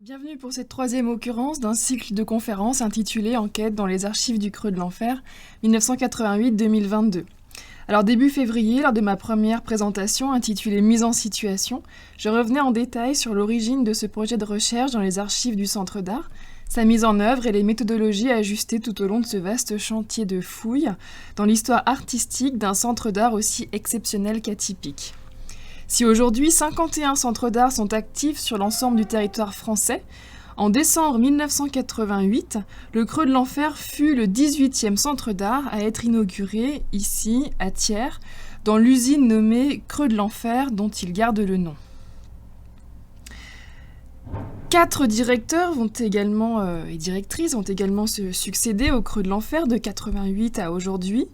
Bienvenue pour cette troisième occurrence d'un cycle de conférences intitulé Enquête dans les archives du Creux de l'Enfer 1988-2022. Alors début février, lors de ma première présentation intitulée Mise en situation, je revenais en détail sur l'origine de ce projet de recherche dans les archives du Centre d'Art, sa mise en œuvre et les méthodologies ajustées tout au long de ce vaste chantier de fouilles dans l'histoire artistique d'un centre d'art aussi exceptionnel qu'atypique. Si aujourd'hui 51 centres d'art sont actifs sur l'ensemble du territoire français, en décembre 1988, le Creux de l'Enfer fut le 18e centre d'art à être inauguré ici, à Thiers, dans l'usine nommée Creux de l'Enfer dont il garde le nom. 4 directeurs et directrices vont également se succéder au Creux de l'Enfer de 88 à aujourd'hui.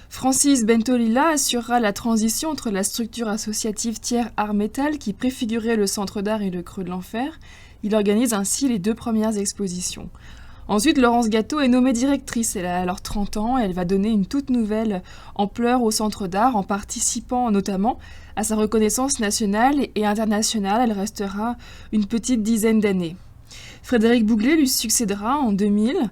Francis Bentolila assurera la transition entre la structure associative Thiers Art Métal qui préfigurait le centre d'art et le Creux de l'Enfer. Il organise ainsi les 2 premières expositions. Ensuite, Laurence Gâteau est nommée directrice. Elle a alors 30 ans et elle va donner une toute nouvelle ampleur au centre d'art en participant notamment à sa reconnaissance nationale et internationale. Elle restera une petite dizaine d'années. Frédéric Bouglet lui succédera en 2000.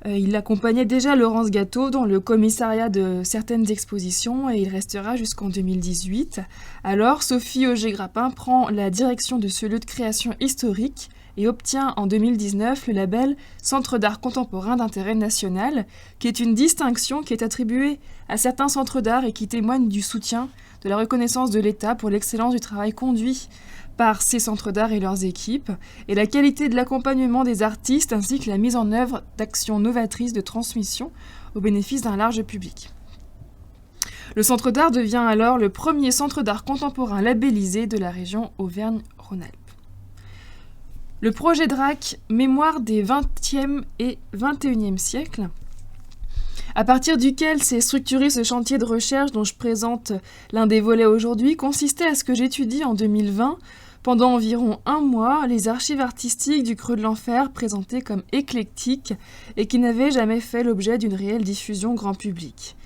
Il accompagnait déjà Laurence Gâteau dans le commissariat de certaines expositions et il restera jusqu'en 2018. Alors, Sophie Auger-Grappin prend la direction de ce lieu de création historique et obtient en 2019 le label Centre d'art contemporain d'intérêt national, qui est une distinction qui est attribuée à certains centres d'art et qui témoigne du soutien, de la reconnaissance de l'État pour l'excellence du travail conduit par ces centres d'art et leurs équipes, et la qualité de l'accompagnement des artistes ainsi que la mise en œuvre d'actions novatrices de transmission au bénéfice d'un large public. Le centre d'art devient alors le premier centre d'art contemporain labellisé de la région Auvergne-Rhône-Alpes. Le projet DRAC, mémoire des 20e et 21e siècles, à partir duquel s'est structuré ce chantier de recherche dont je présente l'un des volets aujourd'hui, consistait à ce que j'étudie en 2020, pendant environ 1 mois, les archives artistiques du Creux de l'Enfer présentées comme éclectiques et qui n'avaient jamais fait l'objet d'une réelle diffusion grand public.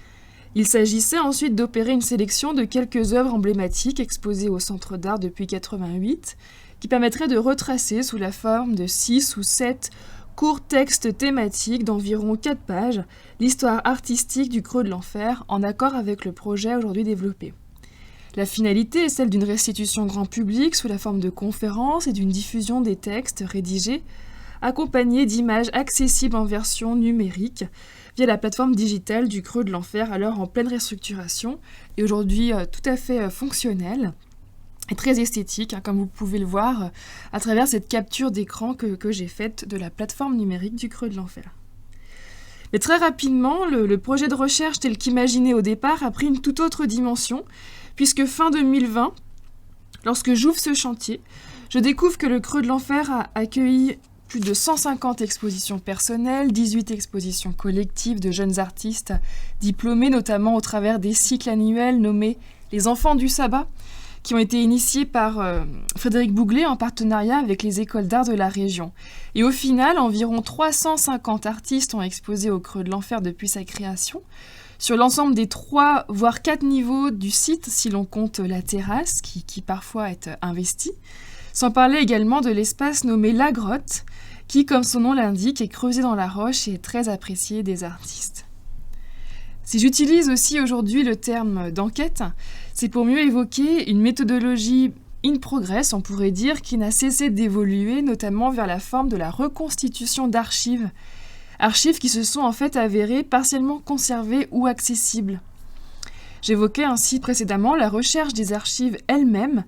Il s'agissait ensuite d'opérer une sélection de quelques œuvres emblématiques exposées au Centre d'Art depuis 1988, qui permettrait de retracer sous la forme de 6 ou 7 courts textes thématiques d'environ 4 pages l'histoire artistique du Creux de l'Enfer en accord avec le projet aujourd'hui développé. La finalité est celle d'une restitution grand public sous la forme de conférences et d'une diffusion des textes rédigés accompagnés d'images accessibles en version numérique via la plateforme digitale du Creux de l'Enfer, alors en pleine restructuration et aujourd'hui tout à fait fonctionnelle et très esthétique, comme vous pouvez le voir à travers cette capture d'écran que j'ai faite de la plateforme numérique du Creux de l'Enfer. Mais très rapidement, le projet de recherche tel qu'imaginé au départ a pris une toute autre dimension, puisque fin 2020, lorsque j'ouvre ce chantier, je découvre que le Creux de l'Enfer a accueilli plus de 150 expositions personnelles, 18 expositions collectives de jeunes artistes diplômés, notamment au travers des cycles annuels nommés « Les Enfants du Sabbat », qui ont été initiés par Frédéric Bouglet en partenariat avec les écoles d'art de la région. Et au final, environ 350 artistes ont exposé au Creux de l'Enfer depuis sa création, sur l'ensemble des 3 voire 4 niveaux du site, si l'on compte la terrasse, qui parfois est investie, sans parler également de l'espace nommé La Grotte, qui, comme son nom l'indique, est creusé dans la roche et est très apprécié des artistes. Si j'utilise aussi aujourd'hui le terme d'enquête, c'est pour mieux évoquer une méthodologie in progress, on pourrait dire, qui n'a cessé d'évoluer, notamment vers la forme de la reconstitution d'archives. Archives qui se sont en fait avérées partiellement conservées ou accessibles. J'évoquais ainsi précédemment la recherche des archives elles-mêmes,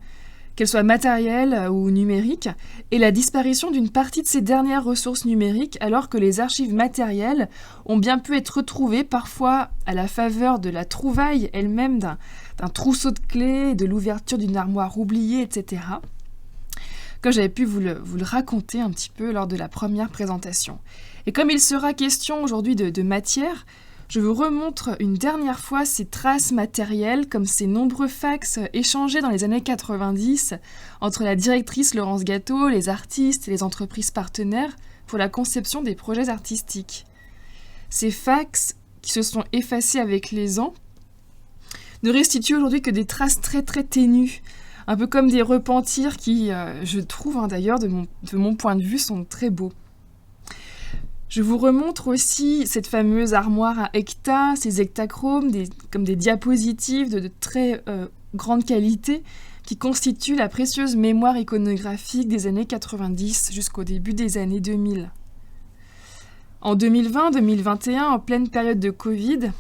qu'elles soient matérielles ou numériques, et la disparition d'une partie de ces dernières ressources numériques alors que les archives matérielles ont bien pu être retrouvées parfois à la faveur de la trouvaille elle-même d'un trousseau de clés, de l'ouverture d'une armoire oubliée, etc. Comme j'avais pu vous le raconter un petit peu lors de la première présentation. Et comme il sera question aujourd'hui de matière, je vous remontre une dernière fois ces traces matérielles, comme ces nombreux fax échangés dans les années 90 entre la directrice Laurence Gâteau, les artistes et les entreprises partenaires pour la conception des projets artistiques. Ces fax, qui se sont effacés avec les ans, ne restituent aujourd'hui que des traces très très ténues, un peu comme des repentirs qui, je trouve d'ailleurs, de mon point de vue, sont très beaux. Je vous remontre aussi cette fameuse armoire à hecta, ces hectachromes, comme des diapositives de très grande qualité, qui constituent la précieuse mémoire iconographique des années 90 jusqu'au début des années 2000. En 2020-2021, en pleine période de Covid,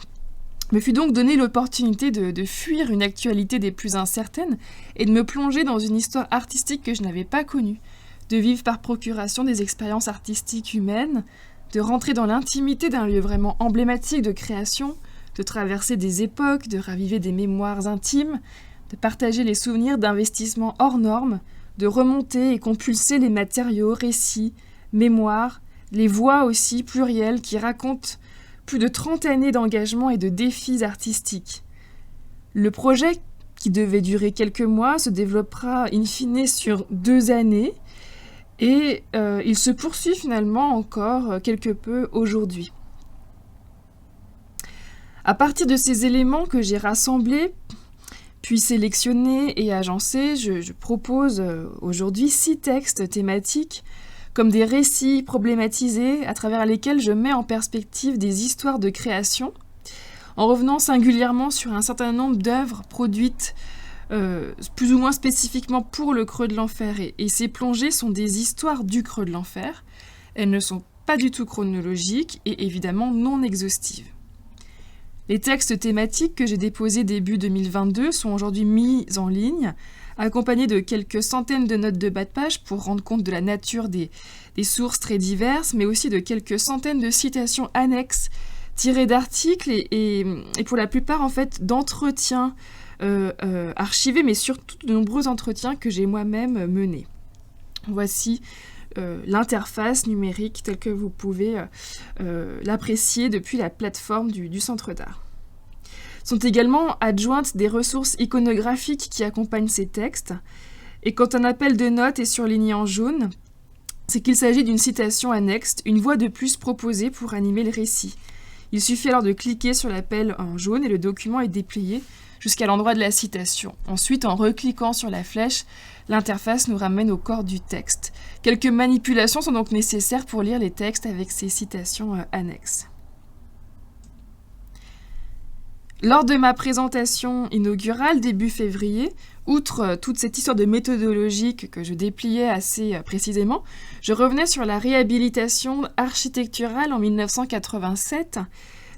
me fut donc donnée l'opportunité de fuir une actualité des plus incertaines et de me plonger dans une histoire artistique que je n'avais pas connue, de vivre par procuration des expériences artistiques humaines, de rentrer dans l'intimité d'un lieu vraiment emblématique de création, de traverser des époques, de raviver des mémoires intimes, de partager les souvenirs d'investissements hors normes, de remonter et compulser les matériaux, récits, mémoires, les voix aussi plurielles qui racontent plus de 30 années d'engagement et de défis artistiques. Le projet, qui devait durer quelques mois, se développera in fine sur 2 années et il se poursuit finalement encore quelque peu aujourd'hui. À partir de ces éléments que j'ai rassemblés, puis sélectionnés et agencés, je propose aujourd'hui 6 textes thématiques comme des récits problématisés à travers lesquels je mets en perspective des histoires de création, en revenant singulièrement sur un certain nombre d'œuvres produites plus ou moins spécifiquement pour le Creux de l'Enfer. Et ces plongées sont des histoires du Creux de l'Enfer. Elles ne sont pas du tout chronologiques et évidemment non exhaustives. Les textes thématiques que j'ai déposés début 2022 sont aujourd'hui mis en ligne, accompagnés de quelques centaines de notes de bas de page pour rendre compte de la nature des sources très diverses, mais aussi de quelques centaines de citations annexes tirées d'articles et pour la plupart en fait d'entretiens archivés, mais surtout de nombreux entretiens que j'ai moi-même menés. Voici l'interface numérique telle que vous pouvez l'apprécier depuis la plateforme du Centre d'Art. Sont également adjointes des ressources iconographiques qui accompagnent ces textes, et quand un appel de notes est surligné en jaune, c'est qu'il s'agit d'une citation annexe, une voix de plus proposée pour animer le récit. Il suffit alors de cliquer sur l'appel en jaune et le document est déplié jusqu'à l'endroit de la citation. Ensuite, en recliquant sur la flèche, l'interface nous ramène au corps du texte. Quelques manipulations sont donc nécessaires pour lire les textes avec ces citations annexes. Lors de ma présentation inaugurale début février, outre toute cette histoire de méthodologique que je dépliais assez précisément, je revenais sur la réhabilitation architecturale en 1987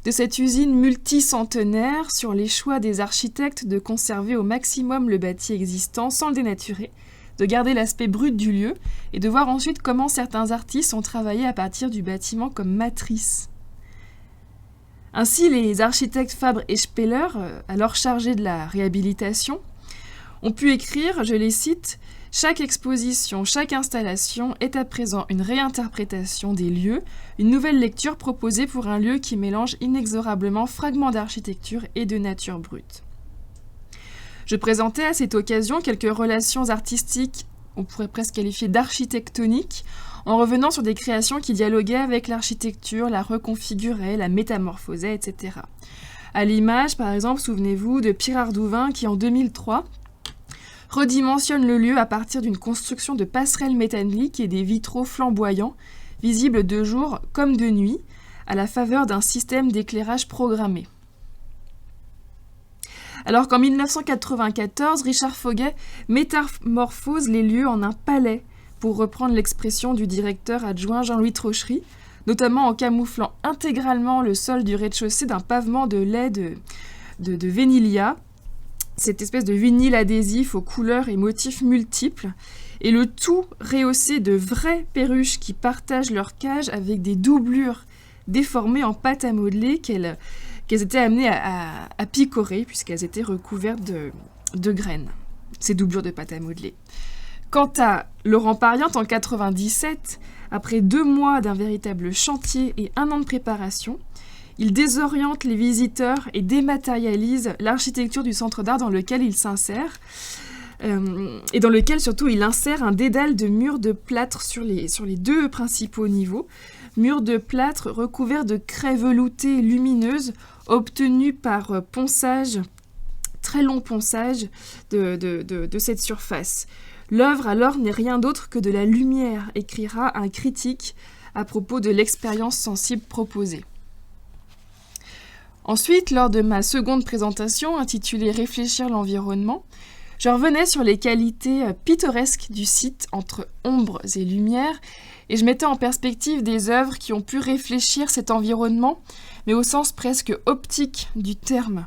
de cette usine multicentenaire, sur les choix des architectes de conserver au maximum le bâti existant sans le dénaturer, de garder l'aspect brut du lieu et de voir ensuite comment certains artistes ont travaillé à partir du bâtiment comme matrice. Ainsi, les architectes Fabre et Speller, alors chargés de la réhabilitation, ont pu écrire, je les cite, « Chaque exposition, chaque installation est à présent une réinterprétation des lieux, une nouvelle lecture proposée pour un lieu qui mélange inexorablement fragments d'architecture et de nature brute. » Je présentais à cette occasion quelques relations artistiques, on pourrait presque qualifier d'architectoniques, en revenant sur des créations qui dialoguaient avec l'architecture, la reconfiguraient, la métamorphosaient, etc. À l'image, par exemple, souvenez-vous de Pierre Ardouin qui, en 2003, redimensionne le lieu à partir d'une construction de passerelles métalliques et des vitraux flamboyants, visibles de jour comme de nuit, à la faveur d'un système d'éclairage programmé. Alors qu'en 1994, Richard Foguet métamorphose les lieux en un palais, pour reprendre l'expression du directeur adjoint Jean-Louis Trochery, notamment en camouflant intégralement le sol du rez-de-chaussée d'un pavement de lait de vénilia, cette espèce de vinyle adhésif aux couleurs et motifs multiples, et le tout rehaussé de vraies perruches qui partagent leur cage avec des doublures déformées en pâte à modeler qu'elles étaient amenées à picorer puisqu'elles étaient recouvertes de graines, ces doublures de pâte à modeler. Quant à Laurent Pariente, en 1997, après 2 mois d'un véritable chantier et 1 an de préparation, il désoriente les visiteurs et dématérialise l'architecture du Centre d'Art dans lequel il s'insère, et dans lequel surtout il insère un dédale de murs de plâtre sur les 2 principaux niveaux, murs de plâtre recouverts de craie veloutée lumineuse obtenus par ponçage très long ponçage de cette surface. L'œuvre alors n'est rien d'autre que de la lumière, écrira un critique à propos de l'expérience sensible proposée. Ensuite, lors de ma seconde présentation, intitulée « Réfléchir l'environnement », je revenais sur les qualités pittoresques du site entre ombres et lumières, et je mettais en perspective des œuvres qui ont pu réfléchir cet environnement, mais au sens presque optique du terme.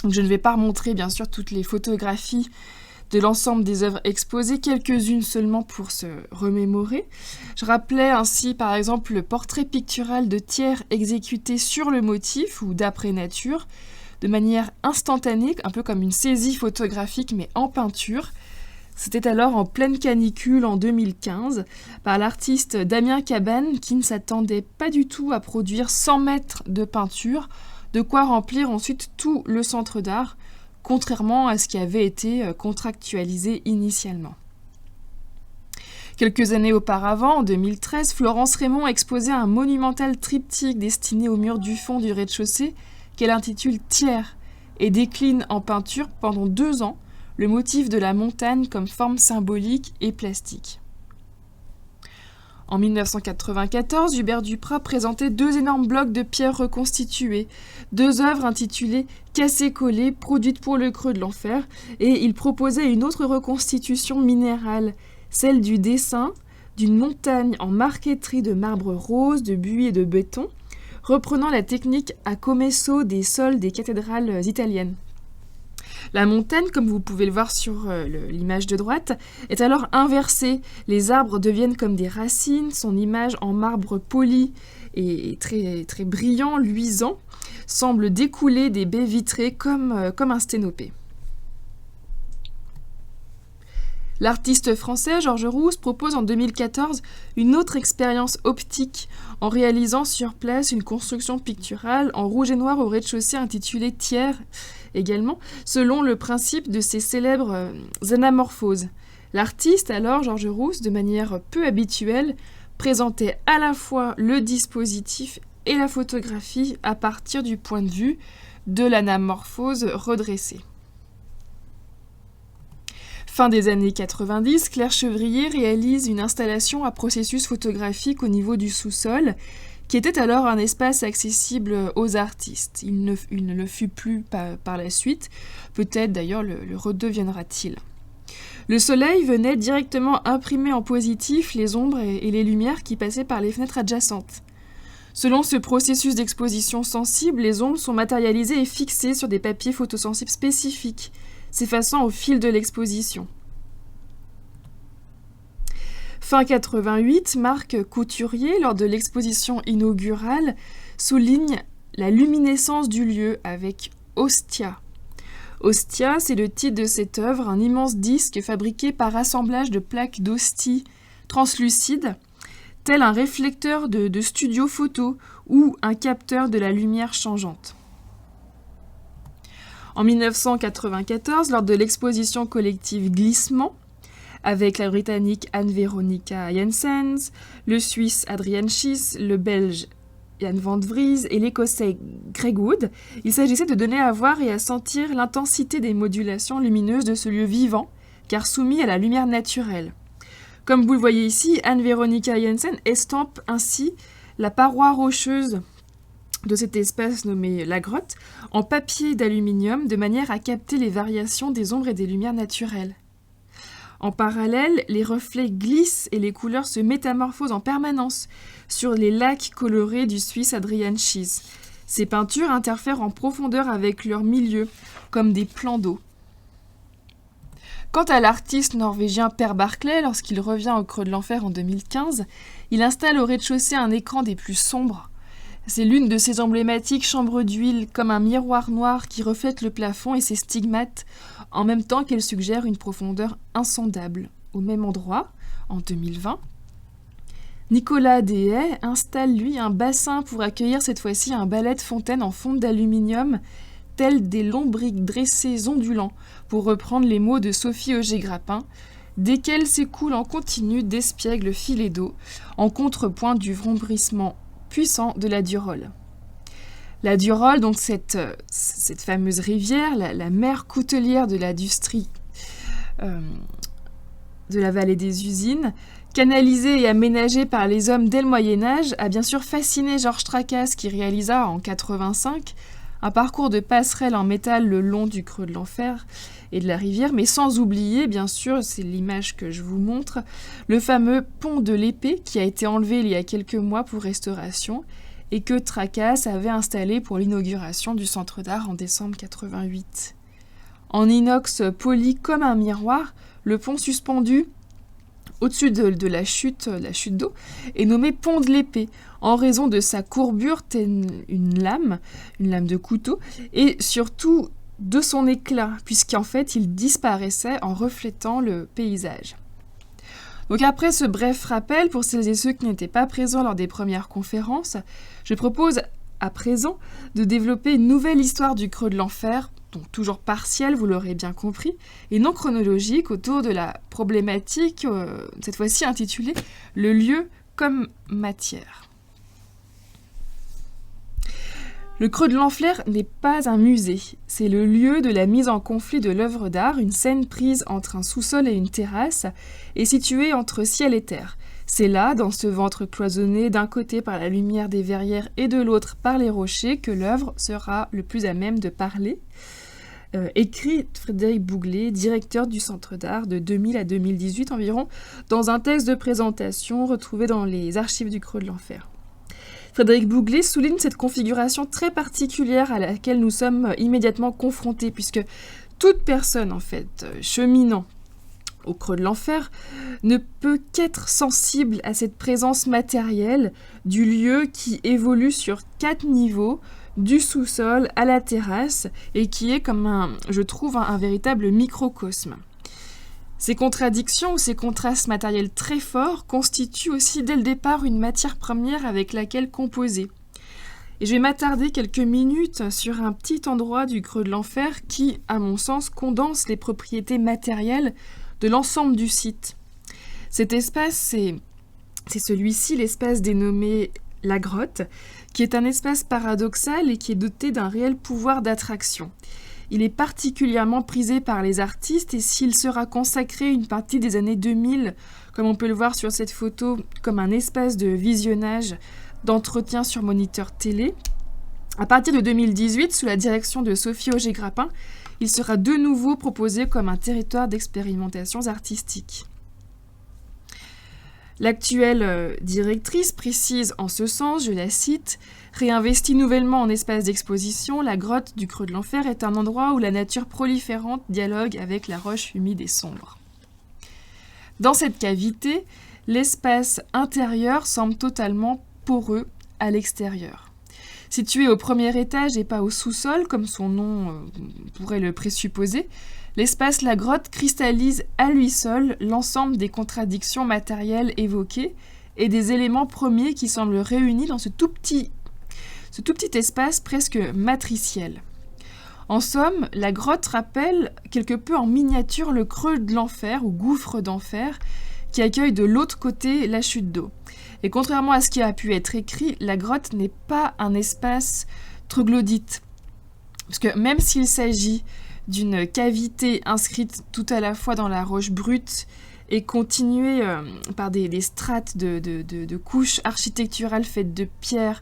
Donc, je ne vais pas remontrer bien sûr toutes les photographies de l'ensemble des œuvres exposées, quelques-unes seulement pour se remémorer. Je rappelais ainsi par exemple le portrait pictural de Thiers exécuté sur le motif ou d'après nature, de manière instantanée, un peu comme une saisie photographique mais en peinture. C'était alors en pleine canicule en 2015 par l'artiste Damien Cabane qui ne s'attendait pas du tout à produire 100 mètres de peinture, de quoi remplir ensuite tout le centre d'art, contrairement à ce qui avait été contractualisé initialement. Quelques années auparavant, en 2013, Florence Raymond exposait un monumental triptyque destiné au mur du fond du rez-de-chaussée qu'elle intitule « Thiers » et décline en peinture pendant 2 ans le motif de la montagne comme forme symbolique et plastique. En 1994, Hubert Duprat présentait 2 énormes blocs de pierre reconstitués, 2 œuvres intitulées « Cassé-collé » produites pour le Creux de l'Enfer, et il proposait une autre reconstitution minérale, celle du dessin d'une montagne en marqueterie de marbre rose, de buis et de béton, reprenant la technique à commesso des sols des cathédrales italiennes. La montagne, comme vous pouvez le voir sur l'image de droite, est alors inversée. Les arbres deviennent comme des racines, son image en marbre poli et très, très brillant, luisant, semble découler des baies vitrées comme un sténopé. L'artiste français Georges Rousse propose en 2014 une autre expérience optique en réalisant sur place une construction picturale en rouge et noir au rez-de-chaussée intitulée Thiers également, selon le principe de ces célèbres anamorphoses. L'artiste, alors Georges Rousse, de manière peu habituelle, présentait à la fois le dispositif et la photographie à partir du point de vue de l'anamorphose redressée. Fin des années 90, Claire Chevrier réalise une installation à processus photographique au niveau du sous-sol, qui était alors un espace accessible aux artistes. Il ne le fut plus par la suite, peut-être d'ailleurs le redeviendra-t-il. Le soleil venait directement imprimer en positif les ombres et les lumières qui passaient par les fenêtres adjacentes. Selon ce processus d'exposition sensible, les ombres sont matérialisées et fixées sur des papiers photosensibles spécifiques, s'effaçant au fil de l'exposition. Fin 88, Marc Couturier, lors de l'exposition inaugurale, souligne la luminescence du lieu avec Ostia. Ostia, c'est le titre de cette œuvre, un immense disque fabriqué par assemblage de plaques d'hostie translucides, tel un réflecteur de studio photo ou un capteur de la lumière changeante. En 1994, lors de l'exposition collective Glissement, avec la Britannique Anne-Veronica Jensens, le Suisse Adrian Schiss, le Belge Jan van de Vries et l'Écossais Greg Wood, il s'agissait de donner à voir et à sentir l'intensité des modulations lumineuses de ce lieu vivant, car soumis à la lumière naturelle. Comme vous le voyez ici, Anne-Veronica Jensen estampe ainsi la paroi rocheuse de cet espace nommé la grotte en papier d'aluminium de manière à capter les variations des ombres et des lumières naturelles. En parallèle, les reflets glissent et les couleurs se métamorphosent en permanence sur les lacs colorés du Suisse Adrian Schiss. Ces peintures interfèrent en profondeur avec leur milieu, comme des plans d'eau. Quant à l'artiste norvégien Per Barclay, lorsqu'il revient au Creux de l'Enfer en 2015, il installe au rez-de-chaussée un écran des plus sombres. C'est l'une de ses emblématiques chambres d'huile, comme un miroir noir qui reflète le plafond et ses stigmates, en même temps qu'elle suggère une profondeur insondable. Au même endroit, en 2020, Nicolas Deshaies installe, lui, un bassin pour accueillir cette fois-ci un balai de fontaine en fonte d'aluminium, tels des longs briques dressés ondulants, pour reprendre les mots de Sophie Auger-Grappin, desquels s'écoulent en continu d'espiègles filets d'eau, en contrepoint du vrombrissement puissant de la Durolle. La Durolle, donc cette fameuse rivière, la mère coutelière de l'industrie de la vallée des usines, canalisée et aménagée par les hommes dès le Moyen-Âge, a bien sûr fasciné Georges Tracasse qui réalisa en 85 un parcours de passerelle en métal le long du creux de l'Enfer et de la rivière, mais sans oublier, bien sûr, c'est l'image que je vous montre, le fameux pont de l'Épée qui a été enlevé il y a quelques mois pour restauration et que Tracasse avait installé pour l'inauguration du Centre d'Art en décembre 88. En inox poli comme un miroir, le pont suspendu au-dessus de la chute d'eau est nommé pont de l'Épée en raison de sa courbure telle une lame de couteau, et surtout de son éclat, puisqu'en fait il disparaissait en reflétant le paysage. Donc après ce bref rappel, pour celles et ceux qui n'étaient pas présents lors des premières conférences, je propose à présent de développer une nouvelle histoire du creux de l'Enfer, donc toujours partielle, vous l'aurez bien compris, et non chronologique, autour de la problématique, cette fois-ci intitulée « Le lieu comme matière ». Le creux de l'Enfer n'est pas un musée, c'est le lieu de la mise en conflit de l'œuvre d'art, une scène prise entre un sous-sol et une terrasse, et située entre ciel et terre. C'est là, dans ce ventre cloisonné, d'un côté par la lumière des verrières et de l'autre par les rochers, que l'œuvre sera le plus à même de parler. Écrit Frédéric Bouglet, directeur du Centre d'Art de 2000 à 2018 environ, dans un texte de présentation retrouvé dans les archives du Creux de l'Enfer. Frédéric Bouglet souligne cette configuration très particulière à laquelle nous sommes immédiatement confrontés, puisque toute personne, en fait, cheminant au creux de l'Enfer, ne peut qu'être sensible à cette présence matérielle du lieu qui évolue sur 4 niveaux, du sous-sol à la terrasse, et qui est comme je trouve, un véritable microcosme. Ces contradictions ou ces contrastes matériels très forts constituent aussi dès le départ une matière première avec laquelle composer. Et je vais m'attarder quelques minutes sur un petit endroit du creux de l'Enfer qui, à mon sens, condense les propriétés matérielles de l'ensemble du site. Cet espace, c'est celui-ci, l'espace dénommé La Grotte, qui est un espace paradoxal et qui est doté d'un réel pouvoir d'attraction. Il est particulièrement prisé par les artistes, et s'il sera consacré une partie des années 2000, comme on peut le voir sur cette photo, comme un espace de visionnage, d'entretien sur moniteur télé, à partir de 2018, sous la direction de Sophie Auger-Grappin, il sera de nouveau proposé comme un territoire d'expérimentations artistiques. L'actuelle directrice précise en ce sens, je la cite, « Réinvestie nouvellement en espace d'exposition, la grotte du Creux de l'Enfer est un endroit où la nature proliférante dialogue avec la roche humide et sombre. » Dans cette cavité, l'espace intérieur semble totalement poreux à l'extérieur. Situé au premier étage et pas au sous-sol, comme son nom pourrait le présupposer, l'espace La Grotte cristallise à lui seul l'ensemble des contradictions matérielles évoquées et des éléments premiers qui semblent réunis dans ce tout petit espace presque matriciel. En somme, la grotte rappelle quelque peu en miniature le creux de l'enfer ou gouffre d'enfer qui accueille de l'autre côté la chute d'eau. Et contrairement à ce qui a pu être écrit, la grotte n'est pas un espace troglodyte. Parce que même s'il s'agit d'une cavité inscrite tout à la fois dans la roche brute et continuée par des strates de couches architecturales faites de pierre,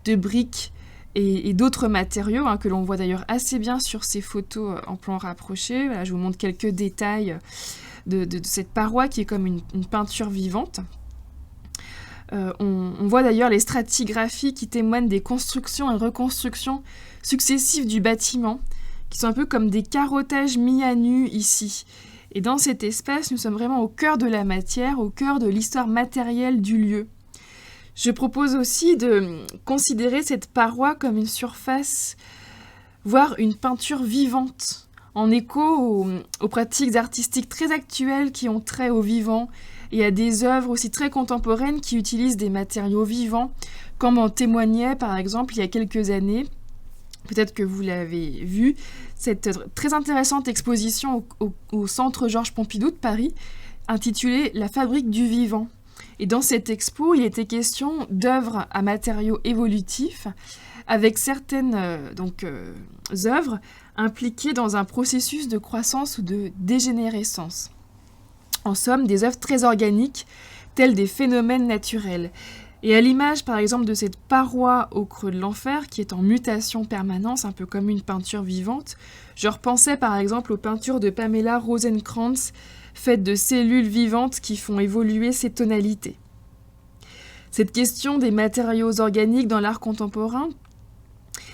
de briques et d'autres matériaux, que l'on voit d'ailleurs assez bien sur ces photos en plan rapproché. Voilà, je vous montre quelques détails de cette paroi qui est comme une peinture vivante. On voit d'ailleurs les stratigraphies qui témoignent des constructions et reconstructions successives du bâtiment, qui sont un peu comme des carottages mis à nu ici. Et dans cet espace, nous sommes vraiment au cœur de la matière, au cœur de l'histoire matérielle du lieu. Je propose aussi de considérer cette paroi comme une surface, voire une peinture vivante, en écho aux pratiques artistiques très actuelles qui ont trait au vivant et à des œuvres aussi très contemporaines qui utilisent des matériaux vivants, comme en témoignait par exemple il y a quelques années, peut-être que vous l'avez vu, cette très intéressante exposition au Centre Georges Pompidou de Paris, intitulée « La fabrique du vivant ». Et dans cette expo, il était question d'œuvres à matériaux évolutifs, avec certaines œuvres impliquées dans un processus de croissance ou de dégénérescence. En somme, des œuvres très organiques, telles des phénomènes naturels. Et à l'image, par exemple, de cette paroi au creux de l'enfer, qui est en mutation permanente, un peu comme une peinture vivante, je repensais par exemple aux peintures de Pamela Rosenkrantz, faites de cellules vivantes qui font évoluer ces tonalités. Cette question des matériaux organiques dans l'art contemporain,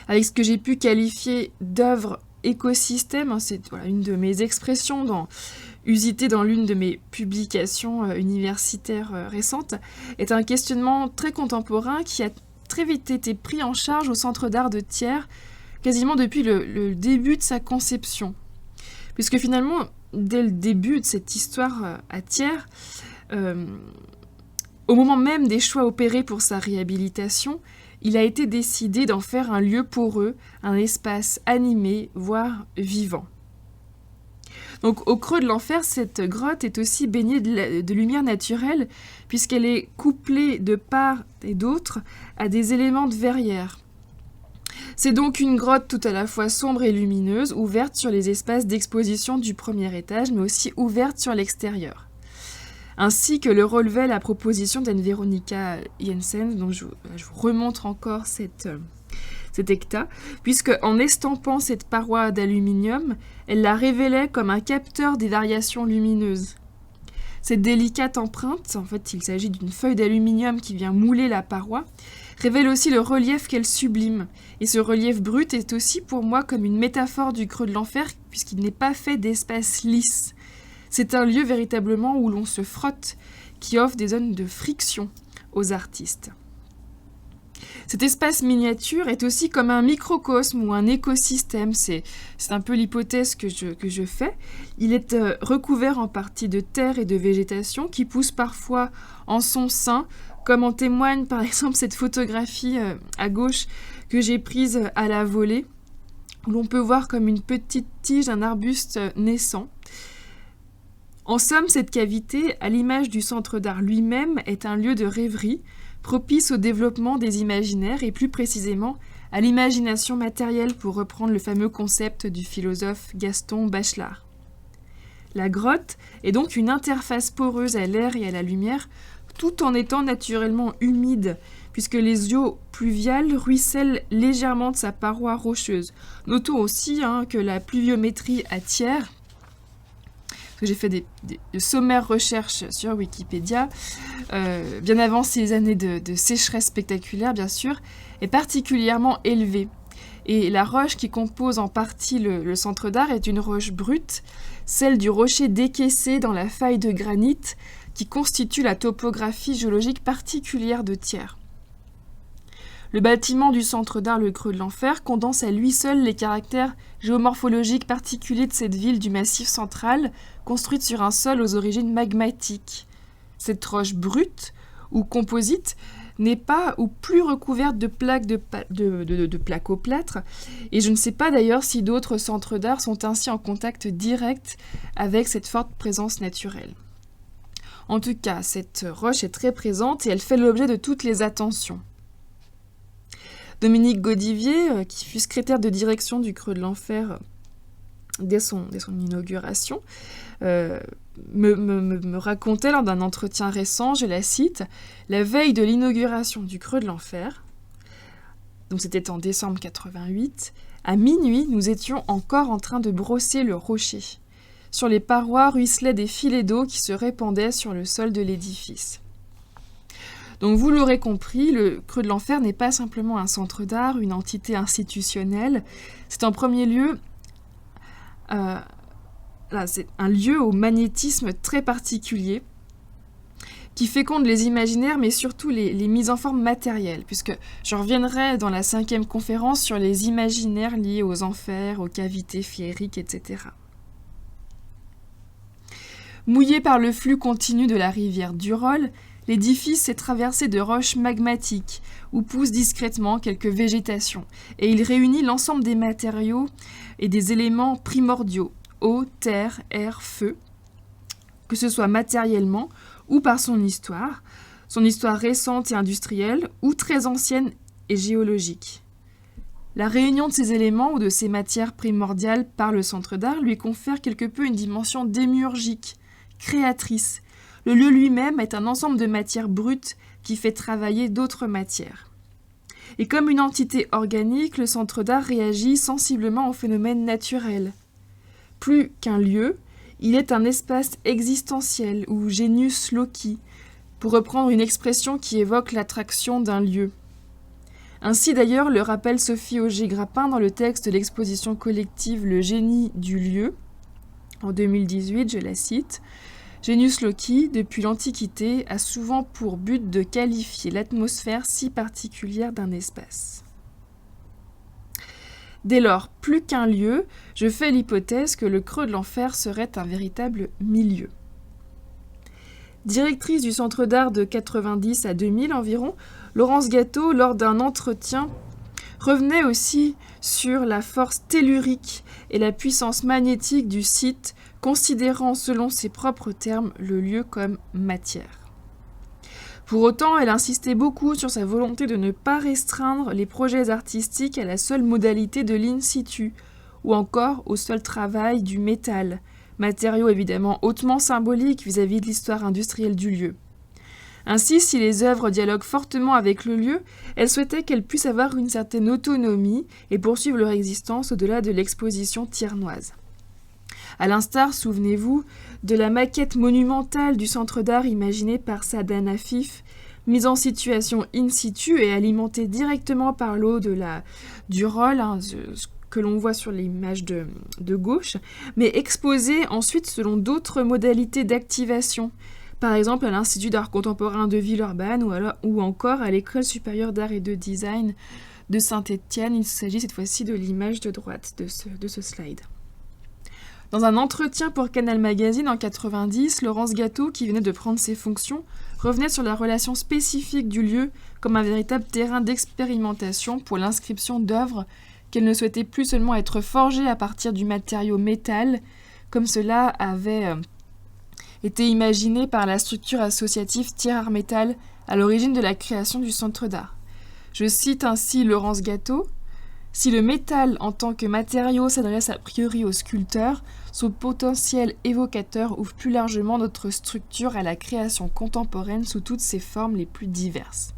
avec ce que j'ai pu qualifier d'œuvre écosystème, c'est une de mes expressions usitée dans l'une de mes publications universitaires récentes, est un questionnement très contemporain qui a très vite été pris en charge au Centre d'art de Thiers, quasiment depuis le début de sa conception. Puisque finalement, dès le début de cette histoire à Thiers, au moment même des choix opérés pour sa réhabilitation, il a été décidé d'en faire un lieu poreux, un espace animé, voire vivant. Donc au creux de l'enfer, cette grotte est aussi baignée de lumière naturelle, puisqu'elle est couplée de part et d'autre à des éléments de verrière. C'est donc une grotte tout à la fois sombre et lumineuse, ouverte sur les espaces d'exposition du premier étage, mais aussi ouverte sur l'extérieur. Ainsi que le relevait la proposition d'Anne-Veronica Jensen, dont je vous remontre encore cet hectare, puisque en estampant cette paroi d'aluminium, elle la révélait comme un capteur des variations lumineuses. Cette délicate empreinte, en fait il s'agit d'une feuille d'aluminium qui vient mouler la paroi, révèle aussi le relief qu'elle sublime. Et ce relief brut est aussi pour moi comme une métaphore du creux de l'enfer, puisqu'il n'est pas fait d'espace lisse. C'est un lieu véritablement où l'on se frotte, qui offre des zones de friction aux artistes. Cet espace miniature est aussi comme un microcosme ou un écosystème, c'est un peu l'hypothèse que je fais. Il est recouvert en partie de terre et de végétation qui pousse parfois en son sein, comme en témoigne par exemple cette photographie à gauche que j'ai prise à la volée, où l'on peut voir comme une petite tige d'un arbuste naissant. En somme, cette cavité, à l'image du centre d'art lui-même, est un lieu de rêverie, propice au développement des imaginaires et plus précisément à l'imagination matérielle, pour reprendre le fameux concept du philosophe Gaston Bachelard. La grotte est donc une interface poreuse à l'air et à la lumière, tout en étant naturellement humide, puisque les eaux pluviales ruissellent légèrement de sa paroi rocheuse. Notons aussi que la pluviométrie à Thiers, parce que j'ai fait de sommaires recherches sur Wikipédia, bien avant ces années de sécheresse spectaculaire, bien sûr, est particulièrement élevée. Et la roche qui compose en partie le centre d'art est une roche brute, celle du rocher décaissé dans la faille de granit qui constitue la topographie géologique particulière de Thiers. Le bâtiment du centre d'art Le Creux de l'Enfer condense à lui seul les caractères géomorphologiques particuliers de cette ville du Massif central, construite sur un sol aux origines magmatiques. Cette roche brute, ou composite, n'est pas ou plus recouverte de plaques de plaques au plâtre, et je ne sais pas d'ailleurs si d'autres centres d'art sont ainsi en contact direct avec cette forte présence naturelle. En tout cas, cette roche est très présente et elle fait l'objet de toutes les attentions. Dominique Gaudivier, qui fut secrétaire de direction du Creux de l'Enfer dès son inauguration, me racontait lors d'un entretien récent, je la cite, « La veille de l'inauguration du Creux de l'Enfer, donc c'était en décembre 88, à minuit, nous étions encore en train de brosser le rocher. Sur les parois ruisselaient des filets d'eau qui se répandaient sur le sol de l'édifice. » Donc vous l'aurez compris, le Creux de l'Enfer n'est pas simplement un centre d'art, une entité institutionnelle. C'est en premier lieu c'est un lieu au magnétisme très particulier qui féconde les imaginaires, mais surtout les mises en forme matérielles, puisque je reviendrai dans la 5e conférence sur les imaginaires liés aux enfers, aux cavités féeriques, etc. Mouillé par le flux continu de la rivière Durolle, l'édifice est traversé de roches magmatiques, où poussent discrètement quelques végétations, et il réunit l'ensemble des matériaux et des éléments primordiaux, eau, terre, air, feu, que ce soit matériellement ou par son histoire récente et industrielle, ou très ancienne et géologique. La réunion de ces éléments ou de ces matières primordiales par le centre d'art lui confère quelque peu une dimension démiurgique, créatrice. Le lieu lui-même est un ensemble de matières brutes qui fait travailler d'autres matières. Et comme une entité organique, le centre d'art réagit sensiblement aux phénomènes naturels. Plus qu'un lieu, il est un espace existentiel ou genius loci, pour reprendre une expression qui évoque l'attraction d'un lieu. Ainsi d'ailleurs le rappelle Sophie Auger-Grappin dans le texte de l'exposition collective Le génie du lieu, en 2018, je la cite, « Genius loci, depuis l'Antiquité, a souvent pour but de qualifier l'atmosphère si particulière d'un espace. » Dès lors, plus qu'un lieu, je fais l'hypothèse que le creux de l'enfer serait un véritable milieu. Directrice du centre d'art de 90 à 2000 environ, Laurence Gâteau, lors d'un entretien, revenait aussi sur la force tellurique et la puissance magnétique du site, considérant selon ses propres termes le lieu comme matière. Pour autant, elle insistait beaucoup sur sa volonté de ne pas restreindre les projets artistiques à la seule modalité de l'in situ, ou encore au seul travail du métal, matériau évidemment hautement symbolique vis-à-vis de l'histoire industrielle du lieu. Ainsi, si les œuvres dialoguent fortement avec le lieu, elle souhaitait qu'elles puissent avoir une certaine autonomie et poursuivre leur existence au-delà de l'exposition tiernoise. À l'instar, souvenez-vous, de la maquette monumentale du centre d'art imaginée par Saadane Afif, mise en situation in situ et alimentée directement par l'eau du rôle, ce que l'on voit sur l'image de gauche, mais exposée ensuite selon d'autres modalités d'activation, par exemple à l'Institut d'art contemporain de Villeurbanne ou encore à l'École supérieure d'art et de design de Saint-Étienne. Il s'agit cette fois-ci de l'image de droite de ce slide. Dans un entretien pour Canal Magazine en 90, Laurence Gâteau, qui venait de prendre ses fonctions, revenait sur la relation spécifique du lieu comme un véritable terrain d'expérimentation pour l'inscription d'œuvres qu'elle ne souhaitait plus seulement être forgées à partir du matériau métal, comme cela avait été imaginé par la structure associative Tiers-Art Métal à l'origine de la création du centre d'art. Je cite ainsi Laurence Gâteau. Si le métal en tant que matériau s'adresse a priori aux sculpteurs, son potentiel évocateur ouvre plus largement notre structure à la création contemporaine sous toutes ses formes les plus diverses.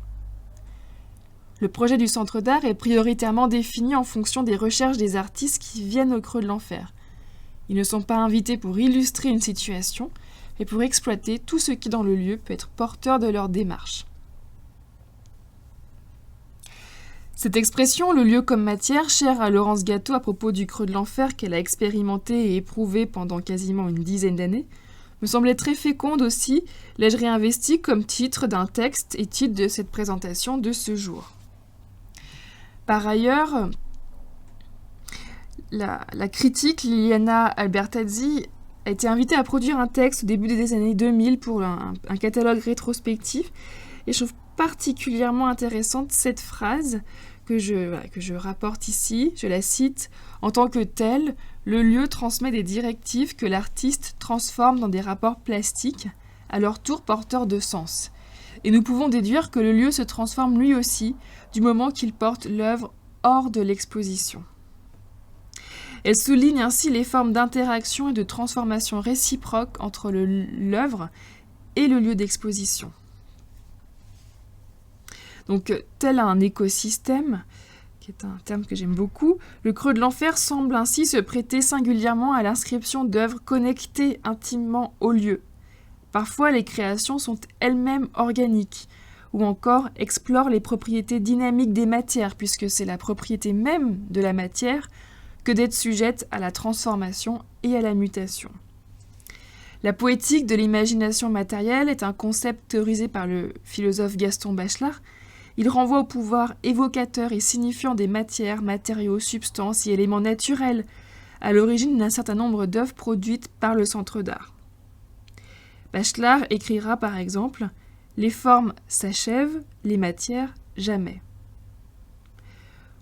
Le projet du centre d'art est prioritairement défini en fonction des recherches des artistes qui viennent au creux de l'enfer. Ils ne sont pas invités pour illustrer une situation, mais pour exploiter tout ce qui dans le lieu peut être porteur de leur démarche. Cette expression, le lieu comme matière, chère à Laurence Gâteau à propos du creux de l'enfer qu'elle a expérimenté et éprouvé pendant quasiment une dizaine d'années, me semblait très féconde aussi, l'ai-je réinvesti comme titre d'un texte et titre de cette présentation de ce jour. Par ailleurs, la critique Liliana Albertazzi a été invitée à produire un texte au début des années 2000 pour un catalogue rétrospectif, et je trouve particulièrement intéressante cette phrase que je rapporte ici, je la cite, « En tant que tel, le lieu transmet des directives que l'artiste transforme dans des rapports plastiques, à leur tour porteurs de sens. Et nous pouvons déduire que le lieu se transforme lui aussi, du moment qu'il porte l'œuvre hors de l'exposition. » Elle souligne ainsi les formes d'interaction et de transformation réciproque entre l'œuvre et le lieu d'exposition. Donc, tel un écosystème, qui est un terme que j'aime beaucoup, le creux de l'enfer semble ainsi se prêter singulièrement à l'inscription d'œuvres connectées intimement au lieu. Parfois, les créations sont elles-mêmes organiques, ou encore explorent les propriétés dynamiques des matières, puisque c'est la propriété même de la matière que d'être sujette à la transformation et à la mutation. La poétique de l'imagination matérielle est un concept théorisé par le philosophe Gaston Bachelard. Il renvoie au pouvoir évocateur et signifiant des matières, matériaux, substances et éléments naturels, à l'origine d'un certain nombre d'œuvres produites par le centre d'art. Bachelard écrira par exemple « Les formes s'achèvent, les matières jamais ».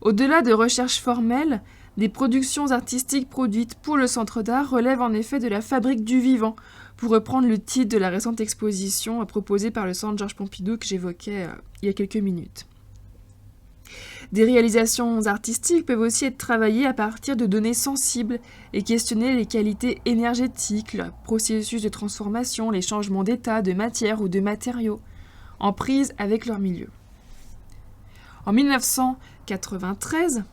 Au-delà de recherches formelles, des productions artistiques produites pour le centre d'art relèvent en effet de la fabrique du vivant, pour reprendre le titre de la récente exposition proposée par le Centre Georges Pompidou que j'évoquais il y a quelques minutes. Des réalisations artistiques peuvent aussi être travaillées à partir de données sensibles et questionner les qualités énergétiques, le processus de transformation, les changements d'état, de matière ou de matériaux, en prise avec leur milieu. En 1993,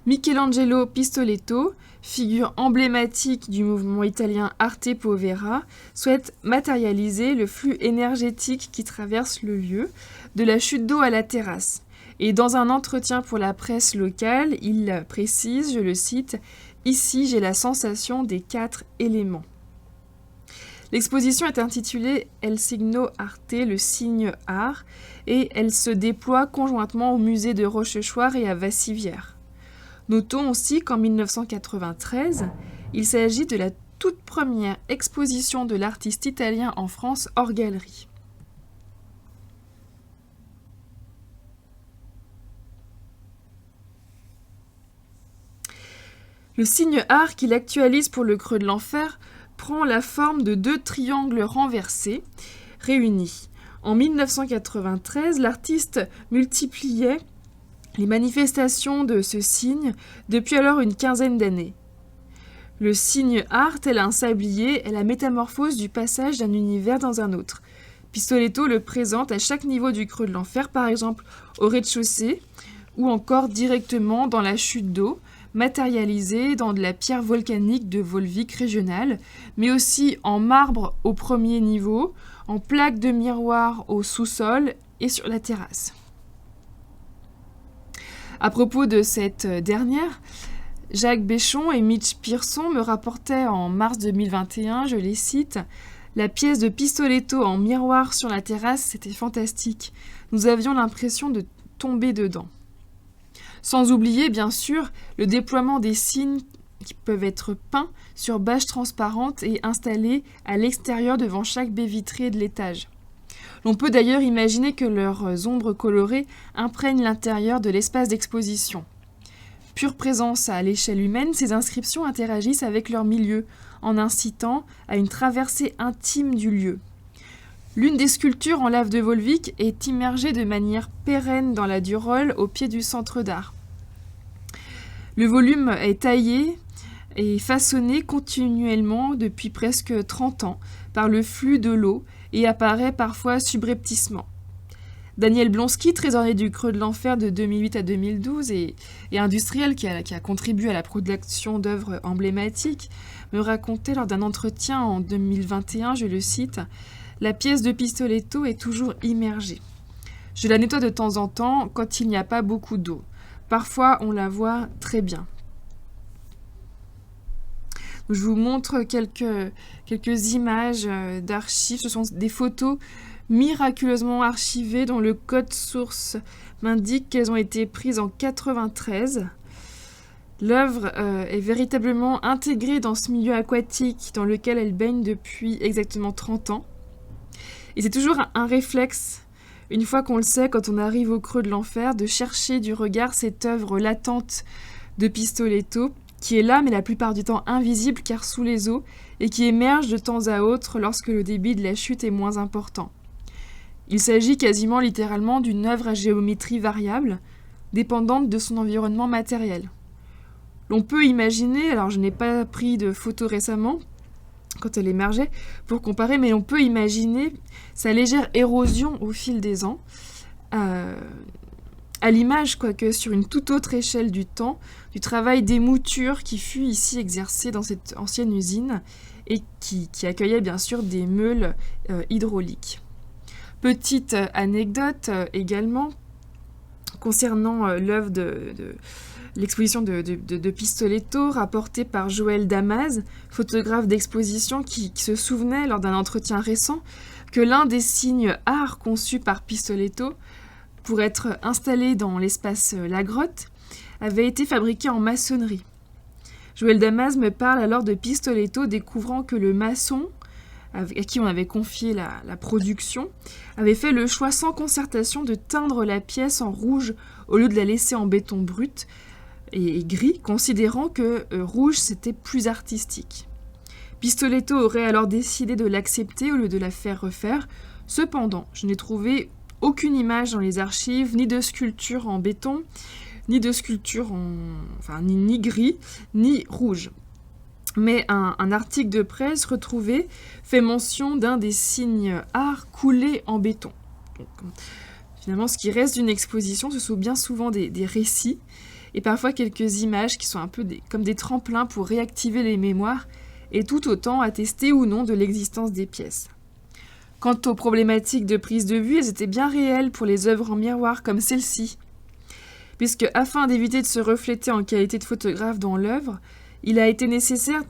Michelangelo Pistoletto, figure emblématique du mouvement italien Arte Povera, souhaite matérialiser le flux énergétique qui traverse le lieu, de la chute d'eau à la terrasse. Et dans un entretien pour la presse locale, il précise, je le cite, « Ici, j'ai la sensation des 4 éléments ». L'exposition est intitulée « El Signo Arte », le signe art, et elle se déploie conjointement au musée de Rochechouart et à Vassivière. Notons aussi qu'en 1993, il s'agit de la toute première exposition de l'artiste italien en France hors galerie. Le signe art qu'il actualise pour le Creux de l'Enfer prend la forme de 2 triangles renversés, réunis. En 1993, l'artiste multipliait les manifestations de ce signe depuis alors une quinzaine d'années. Le signe art, tel un sablier, est la métamorphose du passage d'un univers dans un autre. Pistoletto le présente à chaque niveau du Creux de l'Enfer, par exemple au rez-de-chaussée, ou encore directement dans la chute d'eau, matérialisée dans de la pierre volcanique de Volvic régionale, mais aussi en marbre au premier niveau, en plaques de miroir au sous-sol et sur la terrasse. À propos de cette dernière, Jacques Béchon et Mitch Pearson me rapportaient en mars 2021, je les cite, « La pièce de Pistoletto en miroir sur la terrasse, c'était fantastique. Nous avions l'impression de tomber dedans. » Sans oublier, bien sûr, le déploiement des signes qui peuvent être peints sur bâche transparente et installés à l'extérieur devant chaque baie vitrée de l'étage. On peut d'ailleurs imaginer que leurs ombres colorées imprègnent l'intérieur de l'espace d'exposition. Pure présence à l'échelle humaine, ces inscriptions interagissent avec leur milieu, en incitant à une traversée intime du lieu. L'une des sculptures en lave de Volvic est immergée de manière pérenne dans la Durolle au pied du centre d'art. Le volume est taillé et façonné continuellement depuis presque 30 ans par le flux de l'eau et apparaît parfois subrepticement. Daniel Blonsky, trésorier du Creux de l'Enfer de 2008 à 2012 et industriel qui a contribué à la production d'œuvres emblématiques, me racontait lors d'un entretien en 2021, je le cite, « La pièce de Pistoletto est toujours immergée. Je la nettoie de temps en temps quand il n'y a pas beaucoup d'eau. Parfois, on la voit très bien. » Je vous montre quelques images d'archives. Ce sont des photos miraculeusement archivées dont le code source m'indique qu'elles ont été prises en 1993. L'œuvre est véritablement intégrée dans ce milieu aquatique dans lequel elle baigne depuis exactement 30 ans. Et c'est toujours un réflexe, une fois qu'on le sait, quand on arrive au Creux de l'Enfer, de chercher du regard cette œuvre latente de Pistoletto, qui est là, mais la plupart du temps invisible car sous les eaux, et qui émerge de temps à autre lorsque le débit de la chute est moins important. Il s'agit quasiment littéralement d'une œuvre à géométrie variable, dépendante de son environnement matériel. L'on peut imaginer, alors je n'ai pas pris de photos récemment, quand elle émergeait, pour comparer, mais on peut imaginer sa légère érosion au fil des ans, à l'image, quoique sur une toute autre échelle du temps, du travail d'émouture qui fut ici exercé dans cette ancienne usine et qui accueillait bien sûr des meules hydrauliques. Petite anecdote également concernant l'œuvre de l'exposition de Pistoletto, rapportée par Joël Damas, photographe d'exposition qui se souvenait lors d'un entretien récent que l'un des signes art conçus par Pistoletto pour être installé dans l'espace La Grotte, avait été fabriqué en maçonnerie. Joël Damas me parle alors de Pistoletto découvrant que le maçon, à qui on avait confié la production, avait fait le choix sans concertation de teindre la pièce en rouge au lieu de la laisser en béton brut et gris, considérant que rouge c'était plus artistique. Pistoletto aurait alors décidé de l'accepter au lieu de la faire refaire. Cependant, je n'ai trouvé aucune image dans les archives, ni de sculpture en béton, ni de sculpture ni gris, ni rouge. Mais un article de presse retrouvé fait mention d'un des signes art coulés en béton. Donc, finalement, ce qui reste d'une exposition, ce sont bien souvent des récits et parfois quelques images qui sont un peu comme des tremplins pour réactiver les mémoires et tout autant attester ou non de l'existence des pièces. Quant aux problématiques de prise de vue, elles étaient bien réelles pour les œuvres en miroir comme celle-ci, puisque afin d'éviter de se refléter en qualité de photographe dans l'œuvre, il a été nécessaire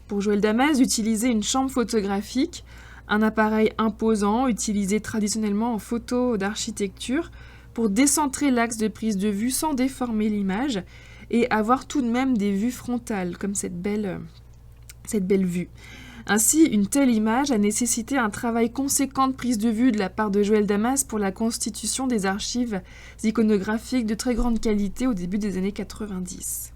pour Joël Damas d'utiliser une chambre photographique, un appareil imposant utilisé traditionnellement en photo d'architecture pour décentrer l'axe de prise de vue sans déformer l'image et avoir tout de même des vues frontales, comme cette belle vue. Ainsi, une telle image a nécessité un travail conséquent de prise de vue de la part de Joël Damas pour la constitution des archives iconographiques de très grande qualité au début des années 90.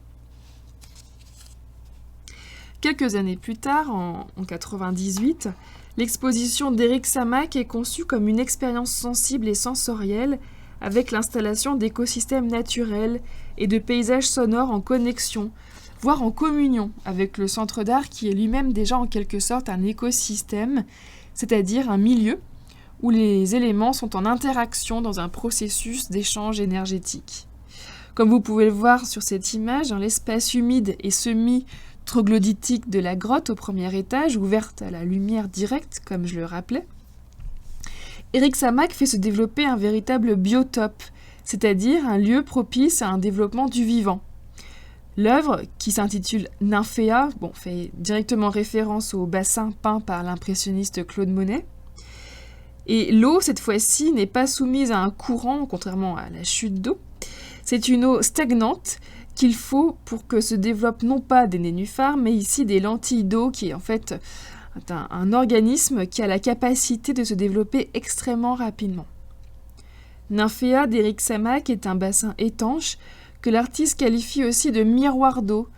Quelques années plus tard, en 98, l'exposition d'Éric Samac est conçue comme une expérience sensible et sensorielle avec l'installation d'écosystèmes naturels et de paysages sonores en connexion, voire en communion avec le centre d'art qui est lui-même déjà en quelque sorte un écosystème, c'est-à-dire un milieu où les éléments sont en interaction dans un processus d'échange énergétique. Comme vous pouvez le voir sur cette image, dans l'espace humide et semi-troglodytique de la grotte au premier étage, ouverte à la lumière directe, comme je le rappelais, Éric Samac fait se développer un véritable biotope, c'est-à-dire un lieu propice à un développement du vivant. L'œuvre, qui s'intitule Nymphéa, fait directement référence au bassin peint par l'impressionniste Claude Monet. Et l'eau, cette fois-ci, n'est pas soumise à un courant, contrairement à la chute d'eau. C'est une eau stagnante qu'il faut pour que se développent non pas des nénuphars, mais ici des lentilles d'eau, qui est en fait un organisme qui a la capacité de se développer extrêmement rapidement. Nymphéa d'Éric Samac est un bassin étanche que l'artiste qualifie aussi de miroir d'eau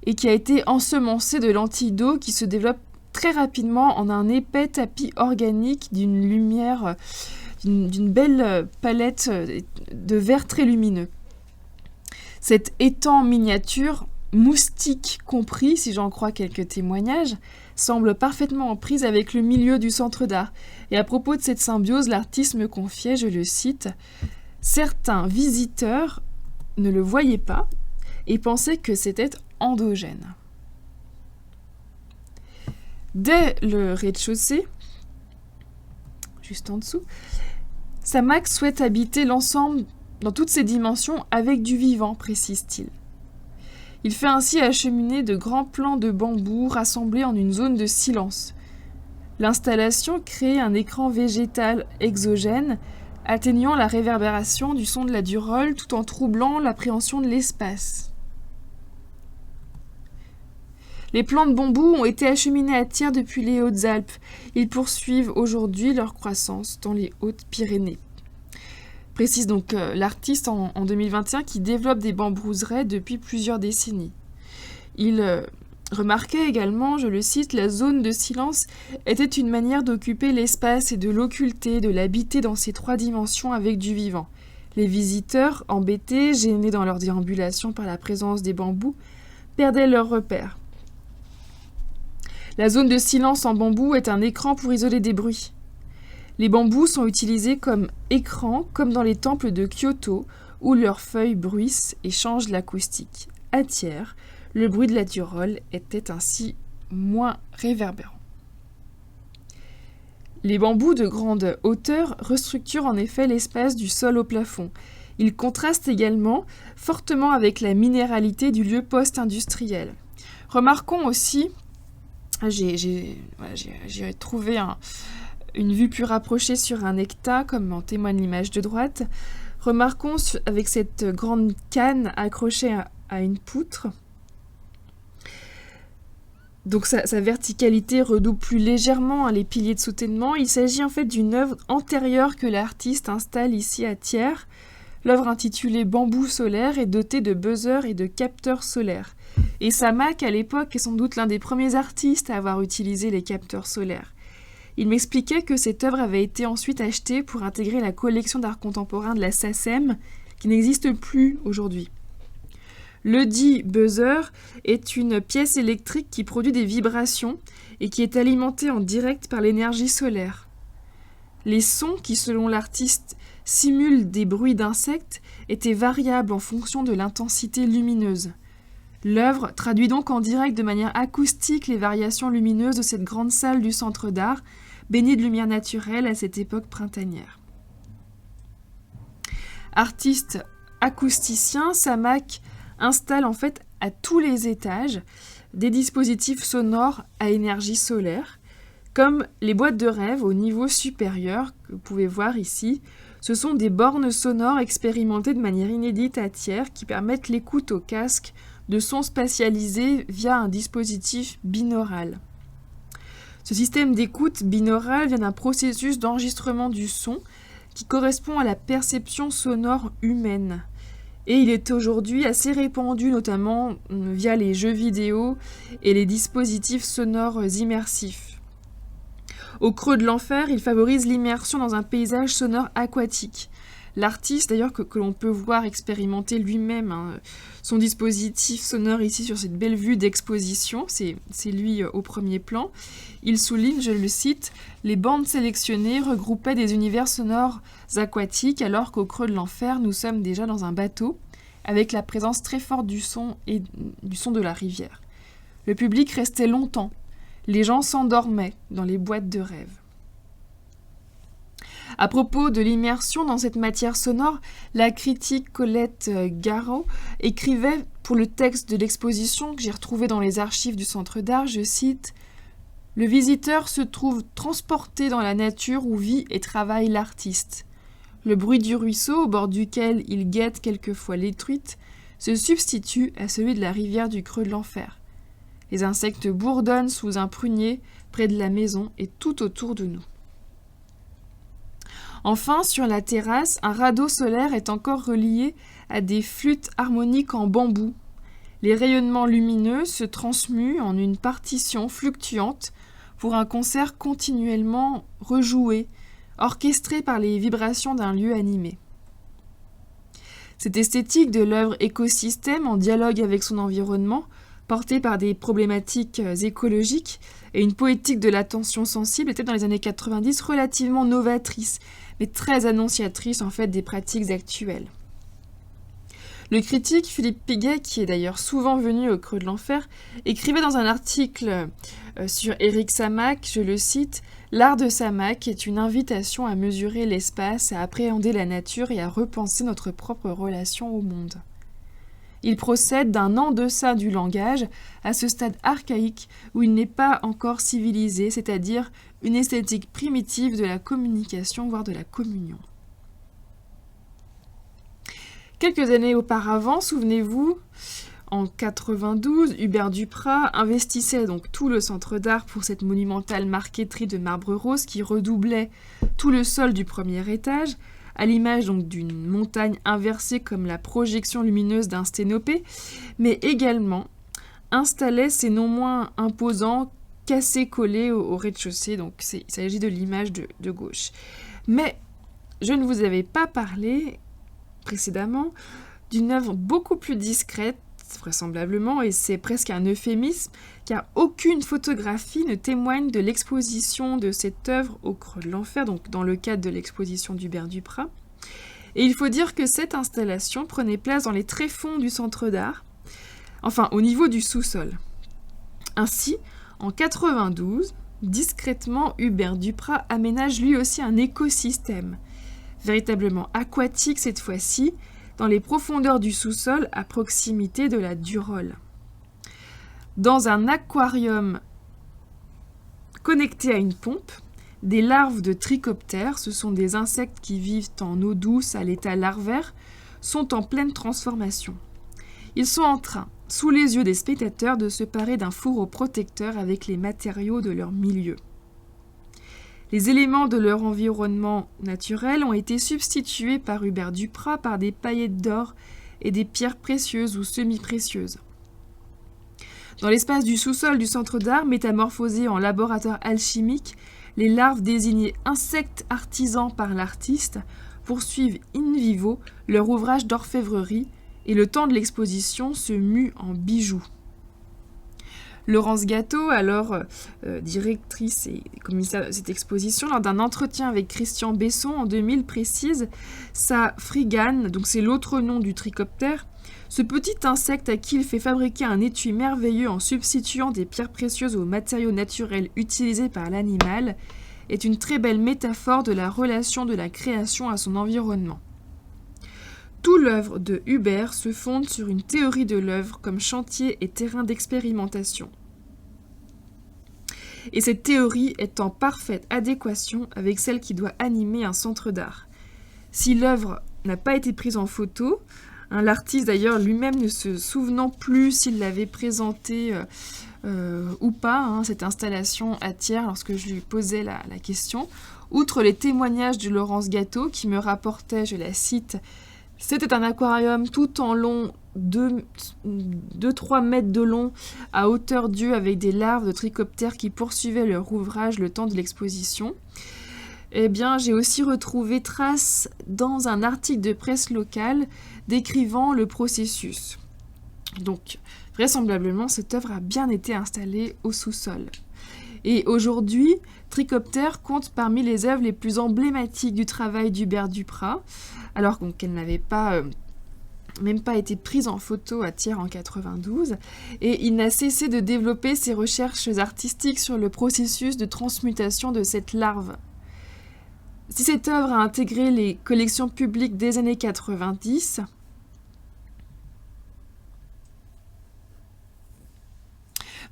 et qui a été ensemencé de lentilles d'eau qui se développent très rapidement en un épais tapis organique d'une lumière, d'une belle palette de vert très lumineux. Cet étang miniature, moustique compris, si j'en crois quelques témoignages, semble parfaitement en prise avec le milieu du centre d'art. Et à propos de cette symbiose, l'artiste me confiait, je le cite, « Certains visiteurs ne le voyaient pas et pensaient que c'était endogène. » Dès le rez-de-chaussée, juste en dessous, Samac souhaite habiter l'ensemble dans toutes ses dimensions avec du vivant, précise-t-il. Il fait ainsi acheminer de grands plans de bambou rassemblés en une zone de silence. L'installation crée un écran végétal exogène atténuant la réverbération du son de la Durolle tout en troublant l'appréhension de l'espace. Les plants de bambou ont été acheminés à Thiers depuis les Hautes-Alpes. Ils poursuivent aujourd'hui leur croissance dans les Hautes-Pyrénées. Précise donc l'artiste en 2021 qui développe des bambouseraies depuis plusieurs décennies. Il remarquait également, je le cite, « La zone de silence était une manière d'occuper l'espace et de l'occulter, de l'habiter dans ses 3 dimensions avec du vivant. Les visiteurs, embêtés, gênés dans leur déambulation par la présence des bambous, perdaient leurs repères. La zone de silence en bambou est un écran pour isoler des bruits. Les bambous sont utilisés comme écran, comme dans les temples de Kyoto, où leurs feuilles bruissent et changent l'acoustique. À Thiers, le bruit de la Durolle était ainsi moins réverbérant. Les bambous de grande hauteur restructurent en effet l'espace du sol au plafond. Ils contrastent également fortement avec la minéralité du lieu post-industriel. Remarquons aussi, j'ai trouvé une vue plus rapprochée sur un hectare, comme en témoigne l'image de droite. Remarquons avec cette grande canne accrochée à une poutre. Donc sa verticalité redouble plus légèrement les piliers de soutènement. Il s'agit en fait d'une œuvre antérieure que l'artiste installe ici à Thiers. L'œuvre intitulée Bambou solaire est dotée de buzzers et de capteurs solaires. Et Samac, à l'époque, est sans doute l'un des premiers artistes à avoir utilisé les capteurs solaires. Il m'expliquait que cette œuvre avait été ensuite achetée pour intégrer la collection d'art contemporain de la SACEM, qui n'existe plus aujourd'hui. Le dit buzzer est une pièce électrique qui produit des vibrations et qui est alimentée en direct par l'énergie solaire. Les sons qui, selon l'artiste, simulent des bruits d'insectes étaient variables en fonction de l'intensité lumineuse. L'œuvre traduit donc en direct de manière acoustique les variations lumineuses de cette grande salle du centre d'art, baignée de lumière naturelle à cette époque printanière. Artiste acousticien, Samac installe en fait à tous les étages des dispositifs sonores à énergie solaire, comme les boîtes de rêve au niveau supérieur que vous pouvez voir ici. Ce sont des bornes sonores expérimentées de manière inédite à tiers qui permettent l'écoute au casque de sons spatialisés via un dispositif binaural. Ce système d'écoute binaural vient d'un processus d'enregistrement du son qui correspond à la perception sonore humaine. Et il est aujourd'hui assez répandu, notamment via les jeux vidéo et les dispositifs sonores immersifs. Au creux de l'enfer, il favorise l'immersion dans un paysage sonore aquatique. L'artiste, d'ailleurs, que l'on peut voir expérimenter lui-même son dispositif sonore ici sur cette belle vue d'exposition, c'est lui au premier plan. Il souligne, je le cite, « Les bandes sélectionnées regroupaient des univers sonores aquatiques alors qu'au creux de l'enfer, nous sommes déjà dans un bateau avec la présence très forte du son et du son de la rivière. Le public restait longtemps. Les gens s'endormaient dans les boîtes de rêve. » À propos de l'immersion dans cette matière sonore, la critique Colette Garreau écrivait pour le texte de l'exposition que j'ai retrouvé dans les archives du Centre d'Art, je cite « Le visiteur se trouve transporté dans la nature où vit et travaille l'artiste. Le bruit du ruisseau, au bord duquel il guette quelquefois les truites, se substitue à celui de la rivière du creux de l'enfer. Les insectes bourdonnent sous un prunier près de la maison et tout autour de nous. » Enfin, sur la terrasse, un radeau solaire est encore relié à des flûtes harmoniques en bambou. Les rayonnements lumineux se transmuent en une partition fluctuante pour un concert continuellement rejoué, orchestré par les vibrations d'un lieu animé. Cette esthétique de l'œuvre écosystème en dialogue avec son environnement, portée par des problématiques écologiques et une poétique de l'attention sensible, était dans les années 90 relativement novatrice, mais très annonciatrice en fait des pratiques actuelles. Le critique Philippe Piguet, qui est d'ailleurs souvent venu au creux de l'enfer, écrivait dans un article sur Éric Samac, je le cite, « L'art de Samac est une invitation à mesurer l'espace, à appréhender la nature et à repenser notre propre relation au monde. » Il procède d'un en-deçà du langage à ce stade archaïque où il n'est pas encore civilisé, c'est-à-dire une esthétique primitive de la communication, voire de la communion. Quelques années auparavant, souvenez-vous, en 92, Hubert Duprat investissait donc tout le centre d'art pour cette monumentale marqueterie de marbre rose qui redoublait tout le sol du premier étage, à l'image donc d'une montagne inversée comme la projection lumineuse d'un sténopé, mais également installait ces non moins imposants cassés-collés au rez-de-chaussée, donc il s'agit de l'image de gauche. Mais je ne vous avais pas parlé précédemment d'une œuvre beaucoup plus discrète, vraisemblablement, et c'est presque un euphémisme, car aucune photographie ne témoigne de l'exposition de cette œuvre au creux de l'enfer, donc dans le cadre de l'exposition d'Hubert Duprat. Et il faut dire que cette installation prenait place dans les tréfonds du centre d'art, enfin au niveau du sous-sol. Ainsi, en 92, discrètement, Hubert Duprat aménage lui aussi un écosystème, véritablement aquatique cette fois-ci, dans les profondeurs du sous-sol à proximité de la Durolle. Dans un aquarium connecté à une pompe, des larves de trichoptères, ce sont des insectes qui vivent en eau douce à l'état larvaire, sont en pleine transformation. Ils sont en train, sous les yeux des spectateurs, de se parer d'un fourreau protecteur avec les matériaux de leur milieu. Les éléments de leur environnement naturel ont été substitués par Hubert Duprat par des paillettes d'or et des pierres précieuses ou semi-précieuses. Dans l'espace du sous-sol du centre d'art, métamorphosé en laboratoire alchimique, les larves désignées insectes artisans par l'artiste poursuivent in vivo leur ouvrage d'orfèvrerie et le temps de l'exposition se mue en bijoux. Laurence Gâteau, alors directrice et commissaire de cette exposition, lors d'un entretien avec Christian Besson en 2000, précise « Sa frigane, donc c'est l'autre nom du trichoptère, ce petit insecte à qui il fait fabriquer un étui merveilleux en substituant des pierres précieuses aux matériaux naturels utilisés par l'animal, est une très belle métaphore de la relation de la création à son environnement. Tout l'œuvre de Hubert se fonde sur une théorie de l'œuvre comme chantier et terrain d'expérimentation. Et cette théorie est en parfaite adéquation avec celle qui doit animer un centre d'art. Si l'œuvre n'a pas été prise en photo, l'artiste d'ailleurs lui-même ne se souvenant plus s'il l'avait présentée ou pas, cette installation à Thiers, lorsque je lui posais la question, outre les témoignages de Laurence Gâteau qui me rapportait, je la cite, « C'était un aquarium tout en long, 2-3 mètres de long, à hauteur d'yeux avec des larves de trichoptères qui poursuivaient leur ouvrage le temps de l'exposition. » Eh bien, j'ai aussi retrouvé trace dans un article de presse locale décrivant le processus. Donc, vraisemblablement, cette œuvre a bien été installée au sous-sol. Et aujourd'hui, Trichoptère compte parmi les œuvres les plus emblématiques du travail d'Hubert Duprat, alors qu'elle n'avait même pas été prise en photo à Thiers en 92, et il n'a cessé de développer ses recherches artistiques sur le processus de transmutation de cette larve. Si cette œuvre a intégré les collections publiques des années 90,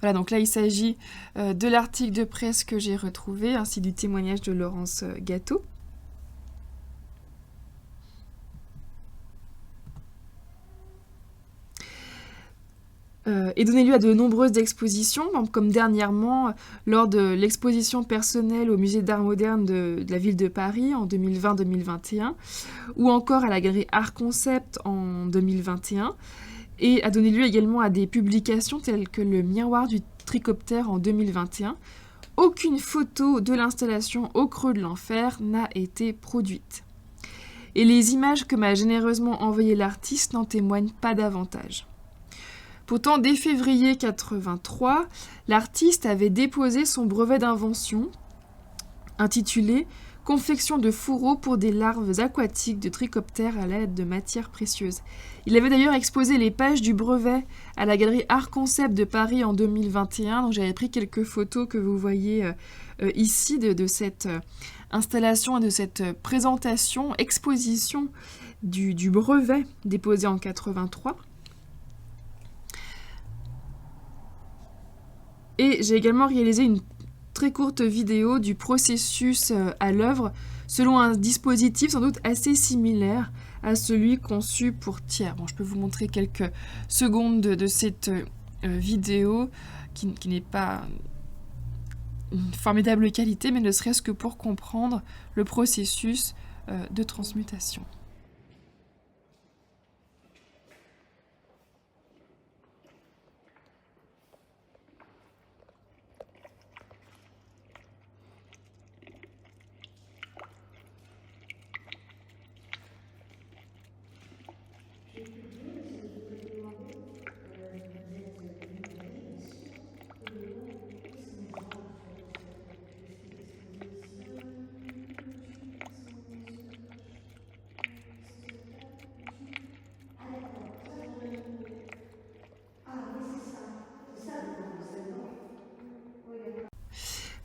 voilà, donc là il s'agit de l'article de presse que j'ai retrouvé, ainsi du témoignage de Laurence Gâteau. Et donné lieu à de nombreuses expositions, comme dernièrement lors de l'exposition personnelle au musée d'art moderne de la ville de Paris en 2020-2021, ou encore à la galerie Art Concept en 2021, et a donné lieu également à des publications telles que le Miroir du Trichoptère en 2021. Aucune photo de l'installation au creux de l'enfer n'a été produite. Et les images que m'a généreusement envoyées l'artiste n'en témoignent pas davantage. Pourtant, dès février 83, l'artiste avait déposé son brevet d'invention intitulé « Confection de fourreaux pour des larves aquatiques de trichoptères à l'aide de matières précieuses ». Il avait d'ailleurs exposé les pages du brevet à la galerie Art Concept de Paris en 2021. Donc j'avais pris quelques photos que vous voyez ici de cette installation et de cette présentation, exposition du brevet déposé en 83. Et j'ai également réalisé une très courte vidéo du processus à l'œuvre selon un dispositif sans doute assez similaire à celui conçu pour Thiers. Bon, je peux vous montrer quelques secondes de cette vidéo qui n'est pas une formidable qualité, mais ne serait-ce que pour comprendre le processus de transmutation.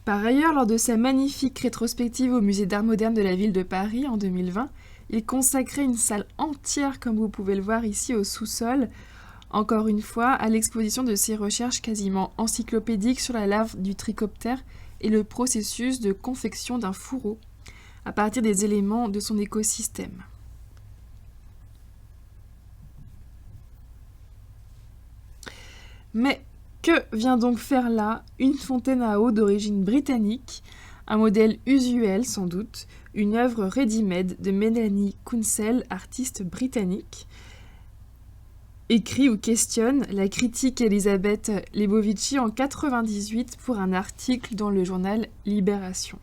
Par ailleurs, lors de sa magnifique rétrospective au musée d'art moderne de la ville de Paris en 2020, il consacrait une salle entière, comme vous pouvez le voir ici au sous-sol, encore une fois, à l'exposition de ses recherches quasiment encyclopédiques sur la larve du trichoptère et le processus de confection d'un fourreau à partir des éléments de son écosystème. Mais que vient donc faire là une fontaine à eau d'origine britannique, un modèle usuel sans doute, une œuvre ready-made de Melanie Kunsel, artiste britannique. écrit ou questionne la critique Elisabeth Lebovici en 1998 pour un article dans le journal Libération.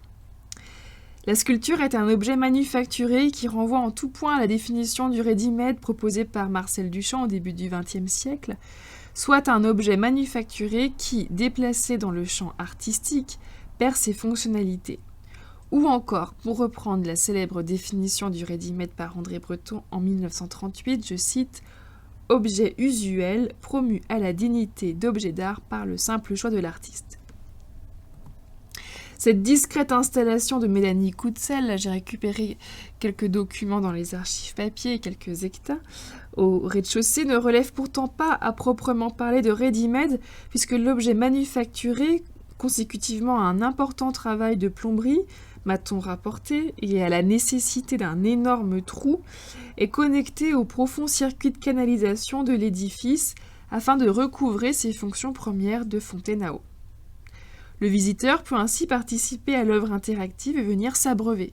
La sculpture est un objet manufacturé qui renvoie en tout point à la définition du ready-made proposée par Marcel Duchamp au début du XXe siècle, soit un objet manufacturé qui, déplacé dans le champ artistique, perd ses fonctionnalités. Ou encore, pour reprendre la célèbre définition du ready-made par André Breton en 1938, je cite « objet usuel promu à la dignité d'objet d'art par le simple choix de l'artiste ». Cette discrète installation de Mélanie Coutzel, là j'ai récupéré quelques documents dans les archives papier et quelques hectares, au rez-de-chaussée, ne relève pourtant pas à proprement parler de ready-made, puisque l'objet manufacturé, consécutivement à un important travail de plomberie, m'a-t-on rapporté, et à la nécessité d'un énorme trou, est connecté au profond circuit de canalisation de l'édifice afin de recouvrer ses fonctions premières de fontaine à eau. Le visiteur peut ainsi participer à l'œuvre interactive et venir s'abreuver.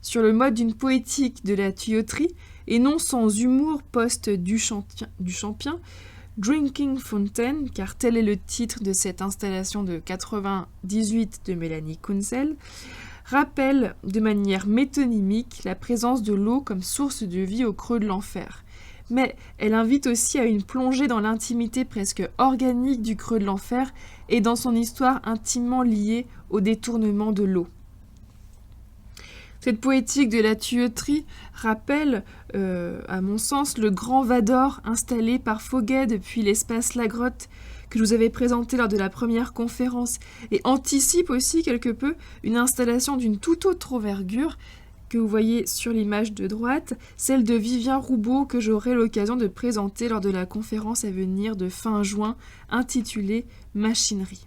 Sur le mode d'une poétique de la tuyauterie, et non sans humour post-Duchampien, Drinking Fountain, car tel est le titre de cette installation de 98 de Mélanie Coutzel, rappelle de manière métonymique la présence de l'eau comme source de vie au creux de l'enfer. Mais elle invite aussi à une plongée dans l'intimité presque organique du creux de l'enfer et dans son histoire intimement liée au détournement de l'eau. Cette poétique de la tuyauterie rappelle, à mon sens, le grand Vador installé par Fauguet depuis l'espace La Grotte que je vous avais présenté lors de la première conférence et anticipe aussi quelque peu une installation d'une toute autre envergure que vous voyez sur l'image de droite, celle de Vivien Roubaud que j'aurai l'occasion de présenter lors de la conférence à venir de fin juin intitulée « Machinerie ».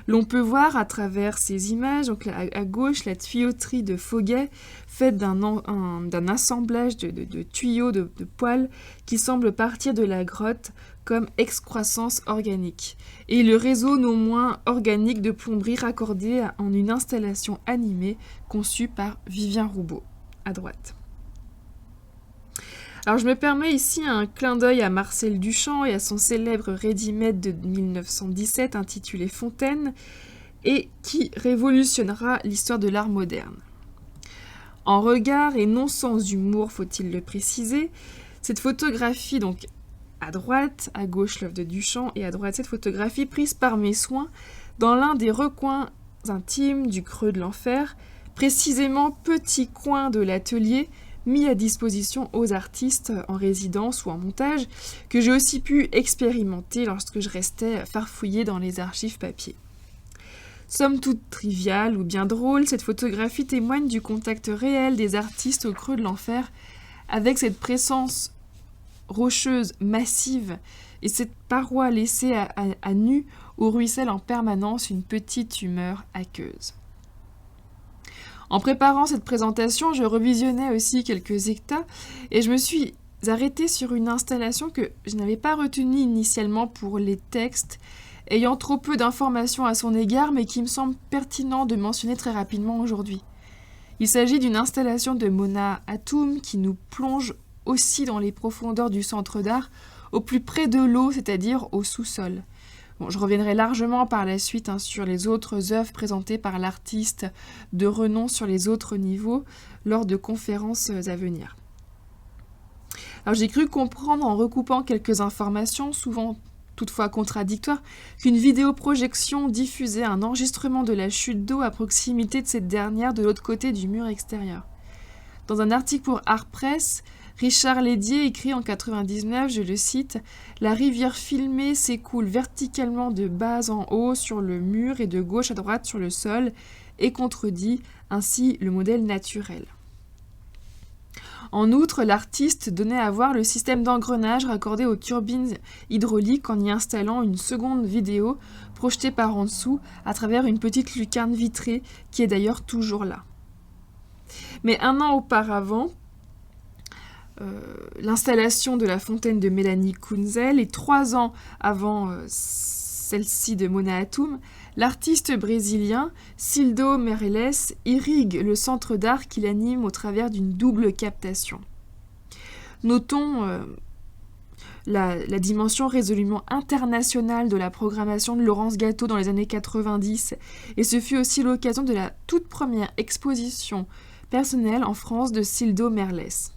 L'on peut voir à travers ces images, donc à gauche, la tuyauterie de Fauguet faite d'un assemblage de tuyaux de poils qui semble partir de la grotte comme excroissance organique, et le réseau non moins organique de plomberie raccordé en une installation animée conçue par Vivien Roubaud, à droite. Alors je me permets ici un clin d'œil à Marcel Duchamp et à son célèbre ready-made de 1917 intitulé Fontaine et qui révolutionnera l'histoire de l'art moderne. En regard et non sans humour, faut-il le préciser, cette photographie donc à droite, à gauche l'œuvre de Duchamp et à droite cette photographie prise par mes soins dans l'un des recoins intimes du creux de l'enfer, précisément petit coin de l'atelier mis à disposition aux artistes en résidence ou en montage, que j'ai aussi pu expérimenter lorsque je restais farfouillée dans les archives papier. Somme toute triviale ou bien drôle, cette photographie témoigne du contact réel des artistes au creux de l'enfer avec cette présence rocheuse massive et cette paroi laissée à nu où ruisselle en permanence une petite humeur aqueuse. En préparant cette présentation, je revisionnais aussi quelques hectares et je me suis arrêtée sur une installation que je n'avais pas retenue initialement pour les textes, ayant trop peu d'informations à son égard, mais qui me semble pertinent de mentionner très rapidement aujourd'hui. Il s'agit d'une installation de Mona Hatoum qui nous plonge aussi dans les profondeurs du centre d'art, au plus près de l'eau, c'est-à-dire au sous-sol. Bon, je reviendrai largement par la suite sur les autres œuvres présentées par l'artiste de renom sur les autres niveaux lors de conférences à venir. Alors j'ai cru comprendre en recoupant quelques informations, souvent toutefois contradictoires, qu'une vidéoprojection diffusait un enregistrement de la chute d'eau à proximité de cette dernière de l'autre côté du mur extérieur. Dans un article pour Art Press, Richard Lédier écrit en 1999, je le cite, « La rivière filmée s'écoule verticalement de bas en haut sur le mur et de gauche à droite sur le sol et contredit ainsi le modèle naturel. » En outre, l'artiste donnait à voir le système d'engrenage raccordé aux turbines hydrauliques en y installant une seconde vidéo projetée par en dessous à travers une petite lucarne vitrée qui est d'ailleurs toujours là. Mais un an auparavant, l'installation de la fontaine de Mélanie Coutzel et 3 ans avant celle-ci de Mona Hatoum, l'artiste brésilien Cildo Meireles irrigue le centre d'art qu'il anime au travers d'une double captation. Notons la dimension résolument internationale de la programmation de Laurence Gâteau dans les années 90, et ce fut aussi l'occasion de la toute première exposition personnelle en France de Cildo Merlès.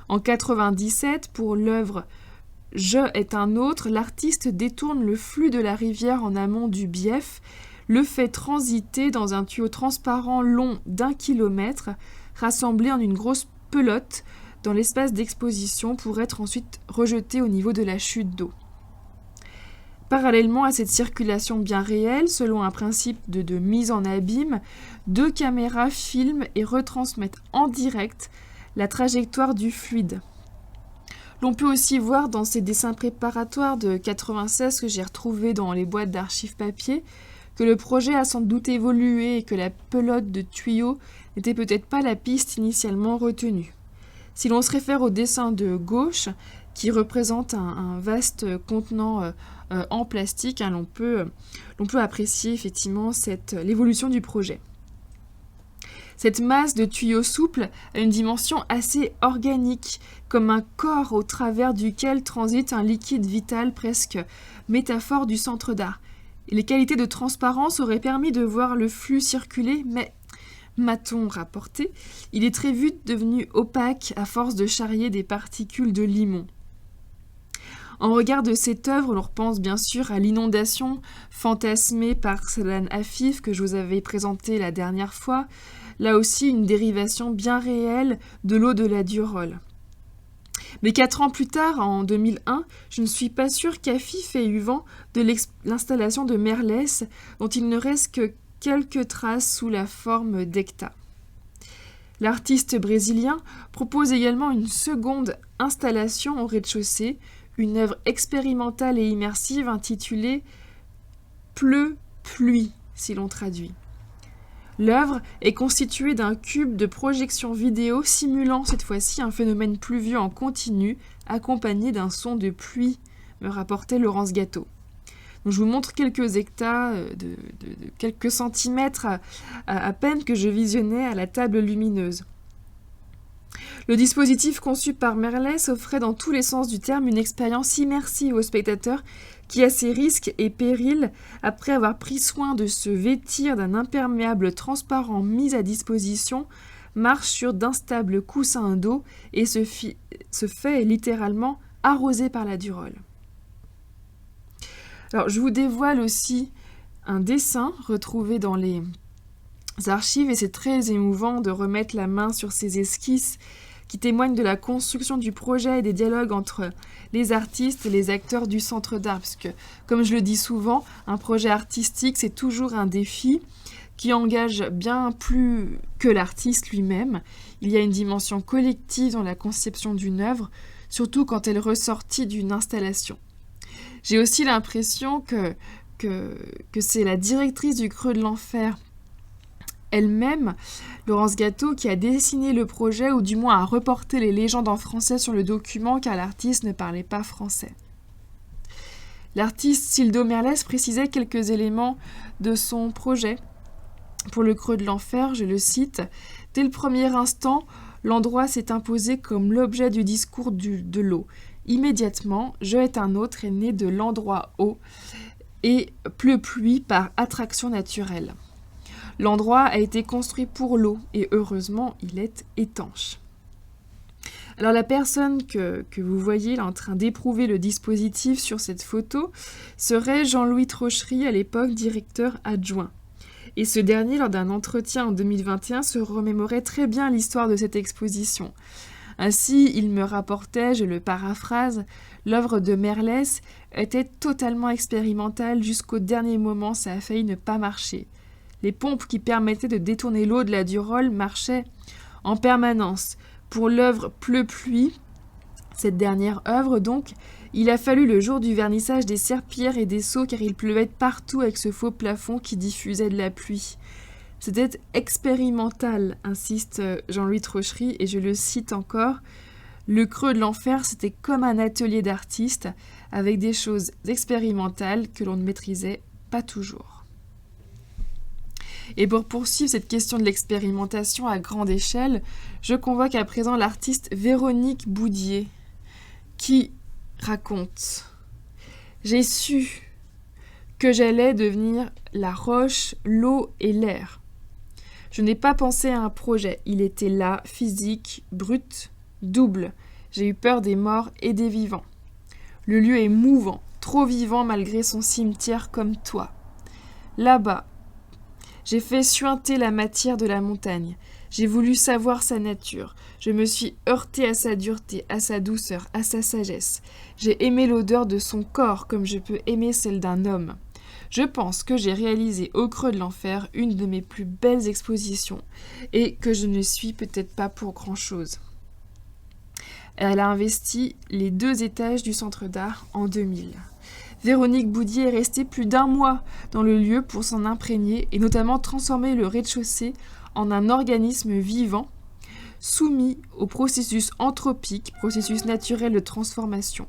En 97, pour l'œuvre « Je est un autre », l'artiste détourne le flux de la rivière en amont du Bief, le fait transiter dans un tuyau transparent long d'1 kilomètre, rassemblé en une grosse pelote dans l'espace d'exposition pour être ensuite rejeté au niveau de la chute d'eau. Parallèlement à cette circulation bien réelle, selon un principe de mise en abîme, 2 caméras filment et retransmettent en direct la trajectoire du fluide. L'on peut aussi voir dans ces dessins préparatoires de 96 que j'ai retrouvés dans les boîtes d'archives papier que le projet a sans doute évolué et que la pelote de tuyaux n'était peut-être pas la piste initialement retenue. Si l'on se réfère au dessin de gauche, qui représente un vaste contenant en plastique, l'on peut apprécier effectivement l'évolution du projet. Cette masse de tuyaux souples a une dimension assez organique, comme un corps au travers duquel transite un liquide vital, presque métaphore du centre d'art. Et les qualités de transparence auraient permis de voir le flux circuler, mais, m'a-t-on rapporté, il est très vite devenu opaque à force de charrier des particules de limon. En regard de cette œuvre, on repense bien sûr à l'inondation fantasmée par Ceylan Affif que je vous avais présentée la dernière fois, là aussi une dérivation bien réelle de l'eau de la Durolle. Mais 4 ans plus tard, en 2001, je ne suis pas sûre qu'Affif ait eu vent de l'installation de Merlès, dont il ne reste que quelques traces sous la forme d'hecta. L'artiste brésilien propose également une seconde installation au rez-de-chaussée, une œuvre expérimentale et immersive intitulée « Pleu-pluie » si l'on traduit. L'œuvre est constituée d'un cube de projection vidéo simulant cette fois-ci un phénomène pluvieux en continu accompagné d'un son de pluie, me rapportait Laurence Gâteau. Donc, je vous montre quelques hectares de quelques centimètres à peine que je visionnais à la table lumineuse. Le dispositif conçu par Merlès offrait dans tous les sens du terme une expérience immersive au spectateur qui, à ses risques et périls, après avoir pris soin de se vêtir d'un imperméable transparent mis à disposition, marche sur d'instables coussins d'eau et se fait littéralement arroser par la Durolle. Alors, je vous dévoile aussi un dessin retrouvé dans les archives et c'est très émouvant de remettre la main sur ces esquisses qui témoignent de la construction du projet et des dialogues entre les artistes et les acteurs du centre d'art. Parce que, comme je le dis souvent, un projet artistique, c'est toujours un défi qui engage bien plus que l'artiste lui-même. Il y a une dimension collective dans la conception d'une œuvre, surtout quand elle est ressortie d'une installation. J'ai aussi l'impression que c'est la directrice du Creux de l'Enfer elle-même, Laurence Gâteau, qui a dessiné le projet, ou du moins a reporté les légendes en français sur le document car l'artiste ne parlait pas français. L'artiste Cildo Merlès précisait quelques éléments de son projet. Pour le Creux de l'Enfer, je le cite, « Dès le premier instant, l'endroit s'est imposé comme l'objet du discours de l'eau. Immédiatement, Je est un autre est né de l'endroit eau et pleu-pluie par attraction naturelle. L'endroit a été construit pour l'eau et heureusement, il est étanche. » Alors la personne que vous voyez là en train d'éprouver le dispositif sur cette photo serait Jean-Louis Trochery, à l'époque directeur adjoint. Et ce dernier, lors d'un entretien en 2021, se remémorait très bien l'histoire de cette exposition. Ainsi, il me rapportait, je le paraphrase, l'œuvre de Merlès était totalement expérimentale jusqu'au dernier moment, ça a failli ne pas marcher. Les pompes qui permettaient de détourner l'eau de la Durolle marchaient en permanence. Pour l'œuvre Pleu-pluie, cette dernière œuvre donc, il a fallu le jour du vernissage des serpillères et des seaux car il pleuvait partout avec ce faux plafond qui diffusait de la pluie. C'était expérimental, insiste Jean-Louis Trochery, et je le cite encore. Le Creux de l'Enfer, c'était comme un atelier d'artiste avec des choses expérimentales que l'on ne maîtrisait pas toujours. Et pour poursuivre cette question de l'expérimentation à grande échelle, je convoque à présent l'artiste Véronique Boudier, qui raconte: j'ai su que j'allais devenir la roche, l'eau et l'air. Je n'ai pas pensé à un projet, il était là, physique, brut, double. J'ai eu peur des morts et des vivants. Le lieu est mouvant, trop vivant malgré son cimetière comme toi. Là-bas, j'ai fait suinter la matière de la montagne. J'ai voulu savoir sa nature. Je me suis heurtée à sa dureté, à sa douceur, à sa sagesse. J'ai aimé l'odeur de son corps comme je peux aimer celle d'un homme. Je pense que j'ai réalisé au creux de l'enfer une de mes plus belles expositions et que je ne suis peut-être pas pour grand-chose. Elle a investi les 2 étages du centre d'art en 2000. Véronique Boudier est restée plus d'1 mois dans le lieu pour s'en imprégner et notamment transformer le rez-de-chaussée en un organisme vivant soumis au processus anthropique, processus naturel de transformation.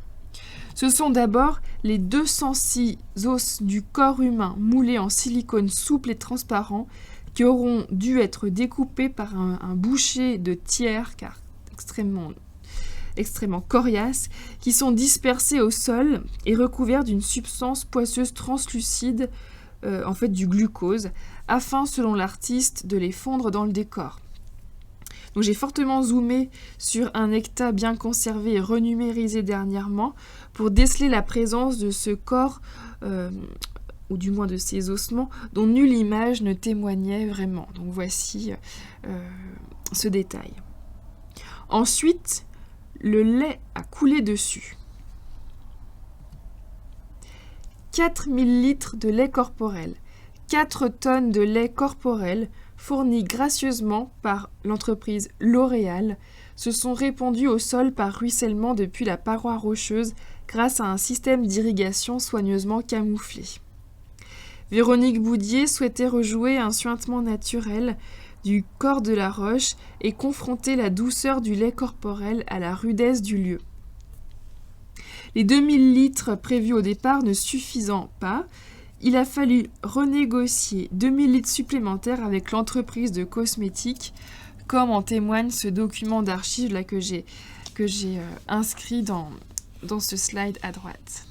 Ce sont d'abord les 206 os du corps humain moulés en silicone souple et transparent qui auront dû être découpés par un boucher de tiers, car extrêmement coriaces, qui sont dispersés au sol et recouverts d'une substance poisseuse translucide, en fait du glucose, afin, selon l'artiste, de les fondre dans le décor. Donc j'ai fortement zoomé sur un hectare bien conservé et renumérisé dernièrement pour déceler la présence de ce corps, ou du moins de ces ossements, dont nulle image ne témoignait vraiment. Donc voici ce détail. Ensuite, le lait a coulé dessus. 4000 litres de lait corporel, 4 tonnes de lait corporel fournis gracieusement par l'entreprise L'Oréal se sont répandus au sol par ruissellement depuis la paroi rocheuse grâce à un système d'irrigation soigneusement camouflé. Véronique Boudier souhaitait rejouer un suintement naturel du corps de la roche et confronter la douceur du lait corporel à la rudesse du lieu. Les 2000 litres prévus au départ ne suffisant pas, il a fallu renégocier 2000 litres supplémentaires avec l'entreprise de cosmétiques, comme en témoigne ce document d'archives là que j'ai inscrit dans ce slide à droite.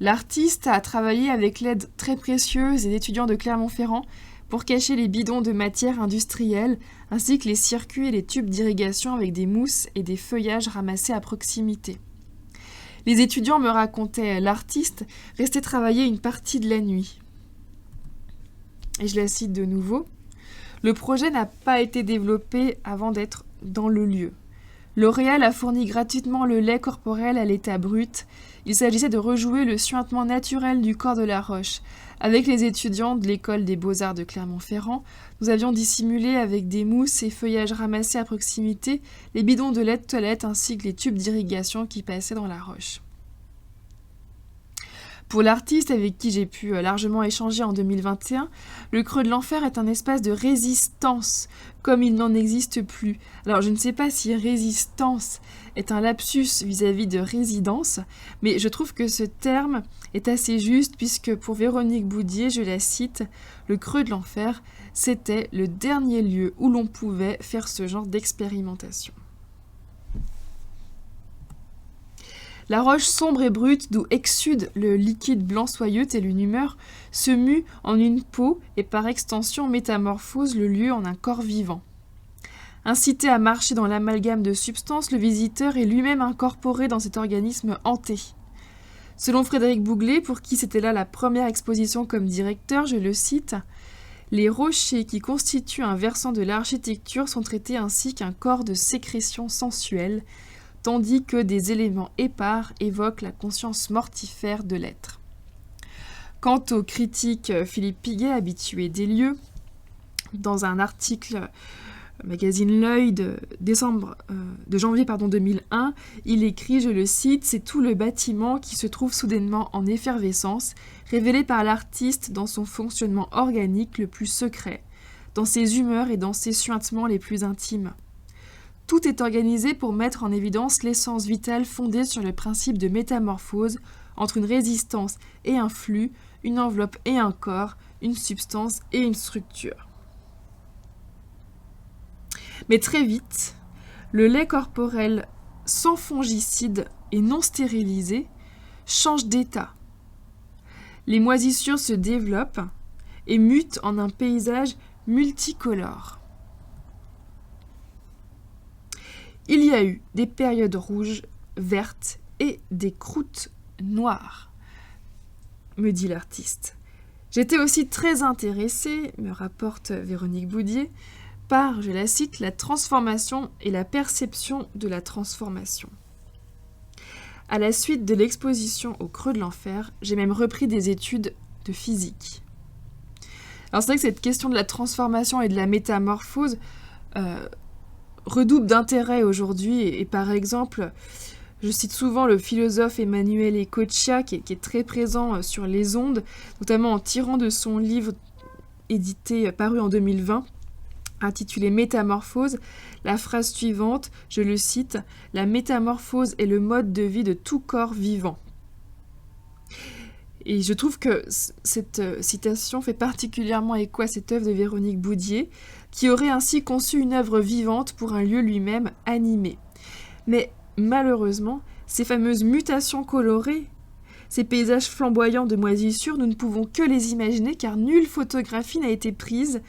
L'artiste a travaillé avec l'aide très précieuse des étudiants de Clermont-Ferrand pour cacher les bidons de matière industrielle, ainsi que les circuits et les tubes d'irrigation avec des mousses et des feuillages ramassés à proximité. Les étudiants me racontaient, l'artiste restait travailler une partie de la nuit. Et je la cite de nouveau. Le projet n'a pas été développé avant d'être dans le lieu. L'Oréal a fourni gratuitement le lait corporel à l'état brut. Il s'agissait de rejouer le suintement naturel du corps de la roche. Avec les étudiants de l'école des beaux-arts de Clermont-Ferrand, nous avions dissimulé avec des mousses et feuillages ramassés à proximité les bidons de lait de toilette ainsi que les tubes d'irrigation qui passaient dans la roche. Pour l'artiste avec qui j'ai pu largement échanger en 2021, le creux de l'enfer est un espace de résistance, comme il n'en existe plus. Alors je ne sais pas si résistance est un lapsus vis-à-vis de résidence, mais je trouve que ce terme est assez juste puisque pour Véronique Boudier, je la cite, le creux de l'enfer, c'était le dernier lieu où l'on pouvait faire ce genre d'expérimentation. La roche sombre et brute d'où exsude le liquide blanc soyeux tel une humeur se mue en une peau et par extension métamorphose le lieu en un corps vivant. Incité à marcher dans l'amalgame de substances, le visiteur est lui-même incorporé dans cet organisme hanté. Selon Frédéric Bouglet, pour qui c'était là la première exposition comme directeur, je le cite, « Les rochers qui constituent un versant de l'architecture sont traités ainsi qu'un corps de sécrétion sensuelle, tandis que des éléments épars évoquent la conscience mortifère de l'être. » Quant au critique Philippe Piguet, habitué des lieux, dans un article magazine L'Œil de janvier 2001, il écrit, je le cite, « C'est tout le bâtiment qui se trouve soudainement en effervescence, révélé par l'artiste dans son fonctionnement organique le plus secret, dans ses humeurs et dans ses suintements les plus intimes. Tout est organisé pour mettre en évidence l'essence vitale fondée sur le principe de métamorphose entre une résistance et un flux, une enveloppe et un corps, une substance et une structure. » Mais très vite, le lait corporel sans fongicides et non stérilisés changent d'état. Les moisissures se développent et mutent en un paysage multicolore. Il y a eu des périodes rouges, vertes et des croûtes noires, me dit l'artiste. J'étais aussi très intéressée, me rapporte Véronique Boudier, par, je la cite, la transformation et la perception de la transformation. À la suite de l'exposition au Creux de l'Enfer, j'ai même repris des études de physique. Alors c'est vrai que cette question de la transformation et de la métamorphose redouble d'intérêt aujourd'hui. Et par exemple, je cite souvent le philosophe Emmanuel Ecochia qui est très présent sur les ondes, notamment en tirant de son livre paru en 2020, intitulé Métamorphose, la phrase suivante, je le cite, « La métamorphose est le mode de vie de tout corps vivant ». Et je trouve que cette citation fait particulièrement écho à cette œuvre de Véronique Boudier, qui aurait ainsi conçu une œuvre vivante pour un lieu lui-même animé. Mais malheureusement, ces fameuses mutations colorées, ces paysages flamboyants de moisissures, nous ne pouvons que les imaginer car nulle photographie n'a été prise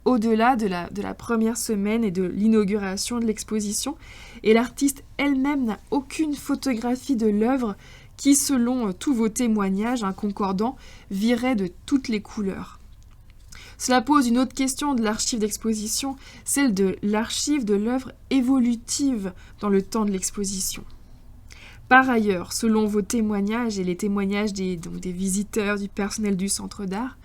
au-delà de la première semaine et de l'inauguration de l'exposition, et l'artiste elle-même n'a aucune photographie de l'œuvre qui, selon tous vos témoignages concordants, virait de toutes les couleurs. Cela pose une autre question de l'archive d'exposition, celle de l'archive de l'œuvre évolutive dans le temps de l'exposition. Par ailleurs, selon vos témoignages et les témoignages des visiteurs, du personnel du centre d'art,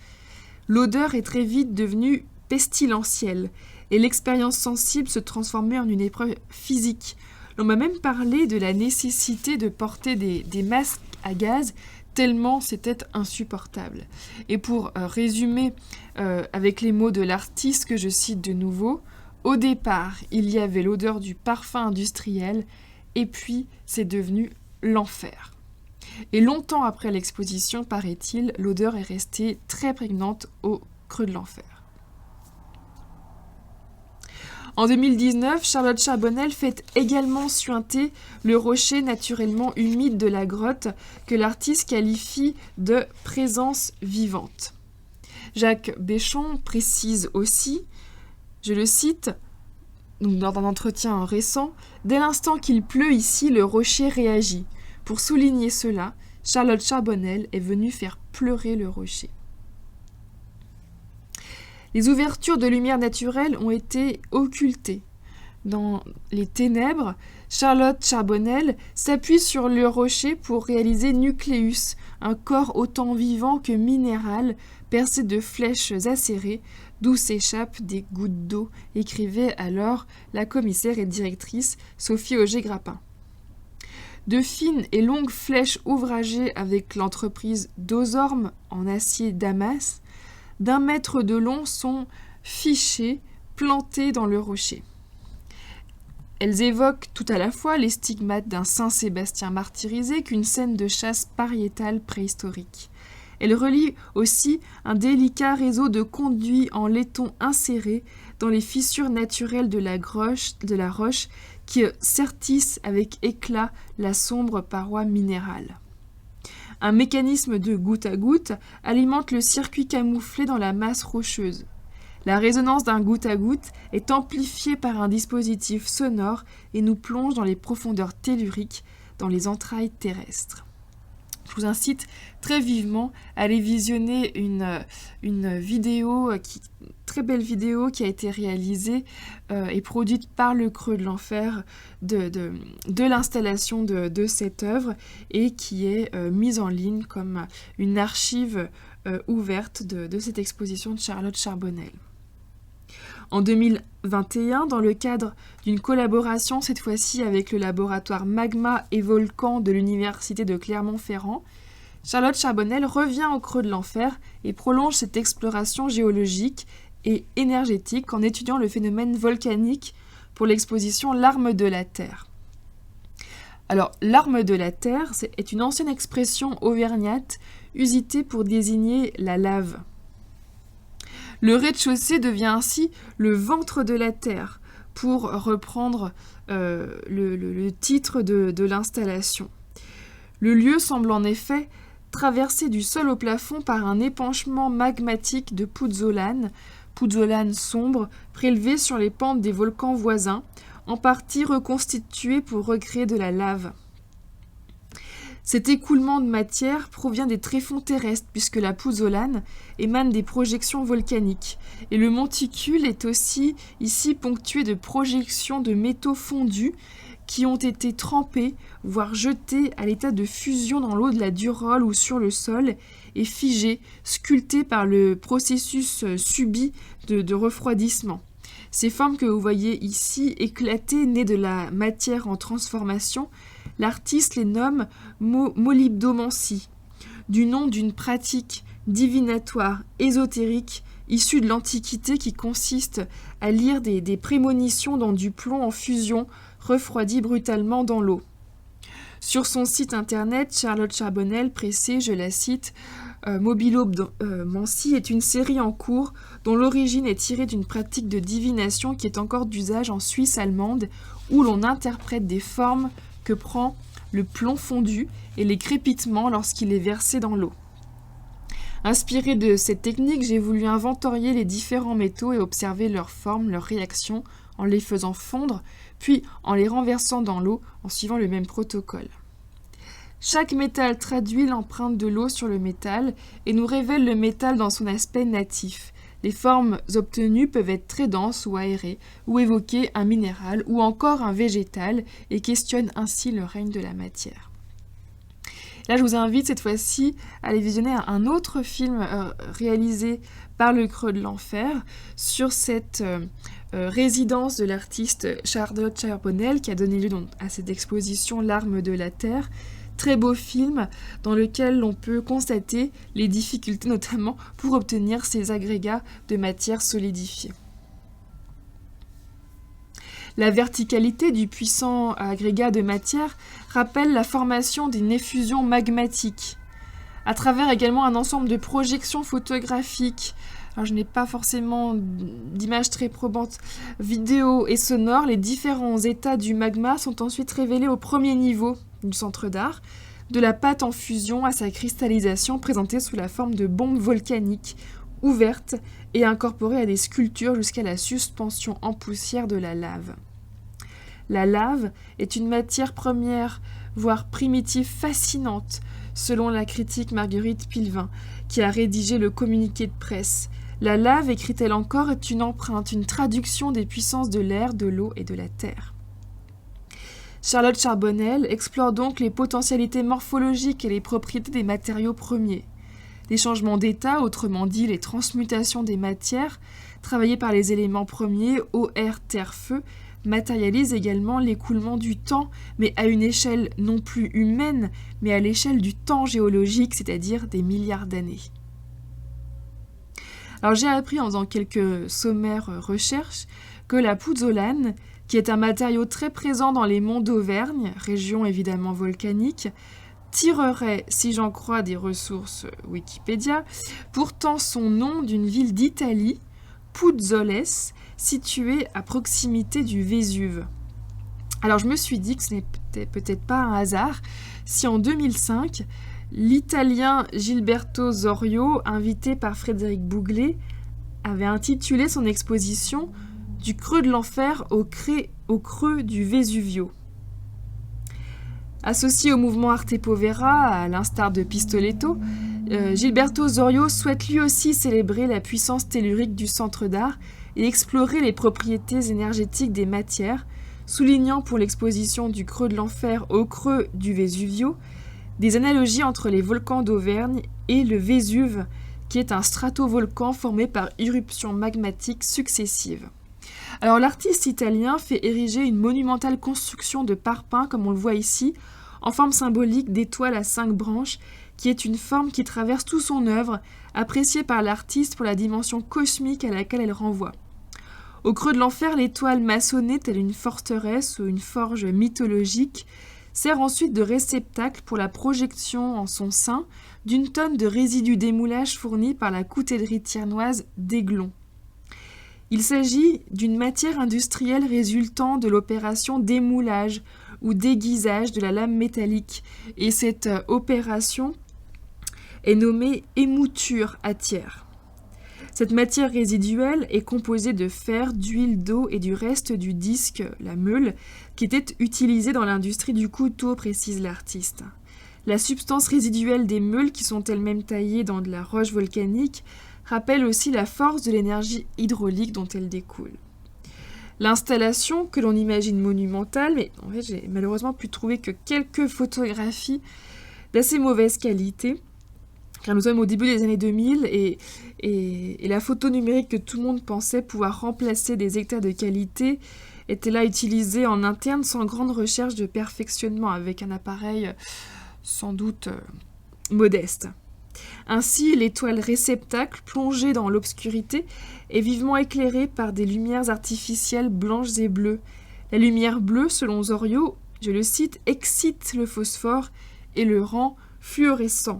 l'odeur est très vite devenue pestilentielle et l'expérience sensible se transformait en une épreuve physique. On m'a même parlé de la nécessité de porter des masques à gaz tellement c'était insupportable. Et pour résumer avec les mots de l'artiste que je cite de nouveau, au départ, il y avait l'odeur du parfum industriel et puis c'est devenu l'enfer. Et longtemps après l'exposition, paraît-il, l'odeur est restée très prégnante au Creux de l'Enfer. En 2019, Charlotte Charbonnel fait également suinter le rocher naturellement humide de la grotte que l'artiste qualifie de « présence vivante ». Jacques Béchon précise aussi, je le cite, donc dans un entretien récent, « Dès l'instant qu'il pleut ici, le rocher réagit. Pour souligner cela, Charlotte Charbonnel est venue faire pleurer le rocher. » Les ouvertures de lumière naturelle ont été occultées. Dans les ténèbres, Charlotte Charbonnel s'appuie sur le rocher pour réaliser Nucléus, un corps autant vivant que minéral, percé de flèches acérées, d'où s'échappent des gouttes d'eau, écrivait alors la commissaire et directrice Sophie Auger-Grappin. De fines et longues flèches ouvragées avec l'entreprise Dosorme en acier Damas, d'1 mètre de long sont fichées, plantées dans le rocher. Elles évoquent tout à la fois les stigmates d'un Saint-Sébastien martyrisé qu'une scène de chasse pariétale préhistorique. Elles relient aussi un délicat réseau de conduits en laiton insérés dans les fissures naturelles de la roche qui sertissent avec éclat la sombre paroi minérale. Un mécanisme de goutte à goutte alimente le circuit camouflé dans la masse rocheuse. La résonance d'un goutte à goutte est amplifiée par un dispositif sonore et nous plonge dans les profondeurs telluriques, dans les entrailles terrestres. Je vous incite très vivement à aller visionner une vidéo, très belle vidéo qui a été réalisée et produite par le Creux de l'Enfer de l'installation de cette œuvre et qui est mise en ligne comme une archive ouverte de cette exposition de Charlotte Charbonnel. En 2021, dans le cadre d'une collaboration, cette fois-ci avec le laboratoire Magma et Volcan de l'Université de Clermont-Ferrand, Charlotte Charbonnel revient au Creux de l'Enfer et prolonge cette exploration géologique et énergétique en étudiant le phénomène volcanique pour l'exposition L'arme de la Terre. Alors, l'arme de la Terre est une ancienne expression auvergnate usitée pour désigner la lave. Le rez-de-chaussée devient ainsi le ventre de la Terre, pour reprendre le titre de l'installation. Le lieu semble en effet traversé du sol au plafond par un épanchement magmatique de pouzzolane sombre, prélevé sur les pentes des volcans voisins, en partie reconstitué pour recréer de la lave. Cet écoulement de matière provient des tréfonds terrestres, puisque la pouzzolane émane des projections volcaniques, et le monticule est aussi ici ponctué de projections de métaux fondus qui ont été trempés, voire jetés à l'état de fusion dans l'eau de la Durolle ou sur le sol, et figés, sculptés par le processus subi de refroidissement. Ces formes que vous voyez ici, éclatées, nées de la matière en transformation, l'artiste les nomme molybdomancie, du nom d'une pratique divinatoire, ésotérique, issue de l'Antiquité qui consiste à lire des prémonitions dans du plomb en fusion, refroidi brutalement dans l'eau. Sur son site internet, Charlotte Charbonnel précise, je la cite, Molybdomancie est une série en cours dont l'origine est tirée d'une pratique de divination qui est encore d'usage en Suisse allemande, où l'on interprète des formes que prend le plomb fondu et les crépitements lorsqu'il est versé dans l'eau. Inspiré de cette technique, j'ai voulu inventorier les différents métaux et observer leurs formes, leurs réactions, en les faisant fondre, puis en les renversant dans l'eau en suivant le même protocole. Chaque métal traduit l'empreinte de l'eau sur le métal et nous révèle le métal dans son aspect natif. Les formes obtenues peuvent être très denses ou aérées, ou évoquer un minéral ou encore un végétal et questionnent ainsi le règne de la matière. Là, je vous invite cette fois-ci à aller visionner un autre film réalisé par Le Creux de l'Enfer sur cette résidence de l'artiste Charlotte Charbonnel qui a donné lieu à cette exposition L'arme de la Terre. Très beau film dans lequel l'on peut constater les difficultés notamment pour obtenir ces agrégats de matière solidifiée. La verticalité du puissant agrégat de matière rappelle la formation d'une effusion magmatique, à travers également un ensemble de projections photographiques. Alors, je n'ai pas forcément d'images très probantes, vidéo et sonores. Les différents états du magma sont ensuite révélés au premier niveau du centre d'art, de la pâte en fusion à sa cristallisation présentée sous la forme de bombes volcaniques ouvertes et incorporées à des sculptures jusqu'à la suspension en poussière de la lave. La lave est une matière première, voire primitive fascinante, selon la critique Marguerite Pilvin, qui a rédigé le communiqué de presse. La lave, écrit-elle encore, est une empreinte, une traduction des puissances de l'air, de l'eau et de la terre. Charlotte Charbonnel explore donc les potentialités morphologiques et les propriétés des matériaux premiers. Les changements d'état, autrement dit les transmutations des matières, travaillées par les éléments premiers, eau, air, terre, feu, matérialisent également l'écoulement du temps, mais à une échelle non plus humaine, mais à l'échelle du temps géologique, c'est-à-dire des milliards d'années. Alors j'ai appris en faisant quelques sommaires recherches que la pouzzolane, qui est un matériau très présent dans les monts d'Auvergne, région évidemment volcanique, tirerait, si j'en crois des ressources Wikipédia, pourtant son nom d'une ville d'Italie, Puzzoles, située à proximité du Vésuve. Alors je me suis dit que ce n'était peut-être pas un hasard si en 2005, l'Italien Gilberto Zorio, invité par Frédéric Bouglet, avait intitulé son exposition « Du creux de l'enfer au creux du Vesuvio ». Associé au mouvement Arte Povera, à l'instar de Pistoletto, Gilberto Zorio souhaite lui aussi célébrer la puissance tellurique du centre d'art et explorer les propriétés énergétiques des matières, soulignant pour l'exposition du creux de l'enfer au creux du Vesuvio des analogies entre les volcans d'Auvergne et le Vésuve, qui est un stratovolcan formé par éruptions magmatiques successives. Alors l'artiste italien fait ériger une monumentale construction de parpaing, comme on le voit ici, en forme symbolique d'étoile à 5 branches, qui est une forme qui traverse toute son œuvre, appréciée par l'artiste pour la dimension cosmique à laquelle elle renvoie. Au creux de l'enfer, l'étoile maçonnée, telle une forteresse ou une forge mythologique, sert ensuite de réceptacle pour la projection en son sein d'une tonne de résidus d'émoulage fournis par la coutellerie thiernoise d'Aiglon. Il s'agit d'une matière industrielle résultant de l'opération d'émoulage ou d'aiguisage de la lame métallique, et cette opération est nommée émouture à tiers. Cette matière résiduelle est composée de fer, d'huile, d'eau et du reste du disque, la meule, qui était utilisée dans l'industrie du couteau, précise l'artiste. La substance résiduelle des meules, qui sont elles-mêmes taillées dans de la roche volcanique, rappelle aussi la force de l'énergie hydraulique dont elle découle. L'installation, que l'on imagine monumentale, mais en fait j'ai malheureusement pu trouver que quelques photographies d'assez mauvaise qualité, car nous sommes au début des années 2000 et la photo numérique que tout le monde pensait pouvoir remplacer des hectares de qualité était là utilisée en interne sans grande recherche de perfectionnement, avec un appareil sans doute modeste. Ainsi, l'étoile réceptacle, plongée dans l'obscurité, est vivement éclairée par des lumières artificielles blanches et bleues. La lumière bleue, selon Zorio, je le cite, excite le phosphore et le rend fluorescent.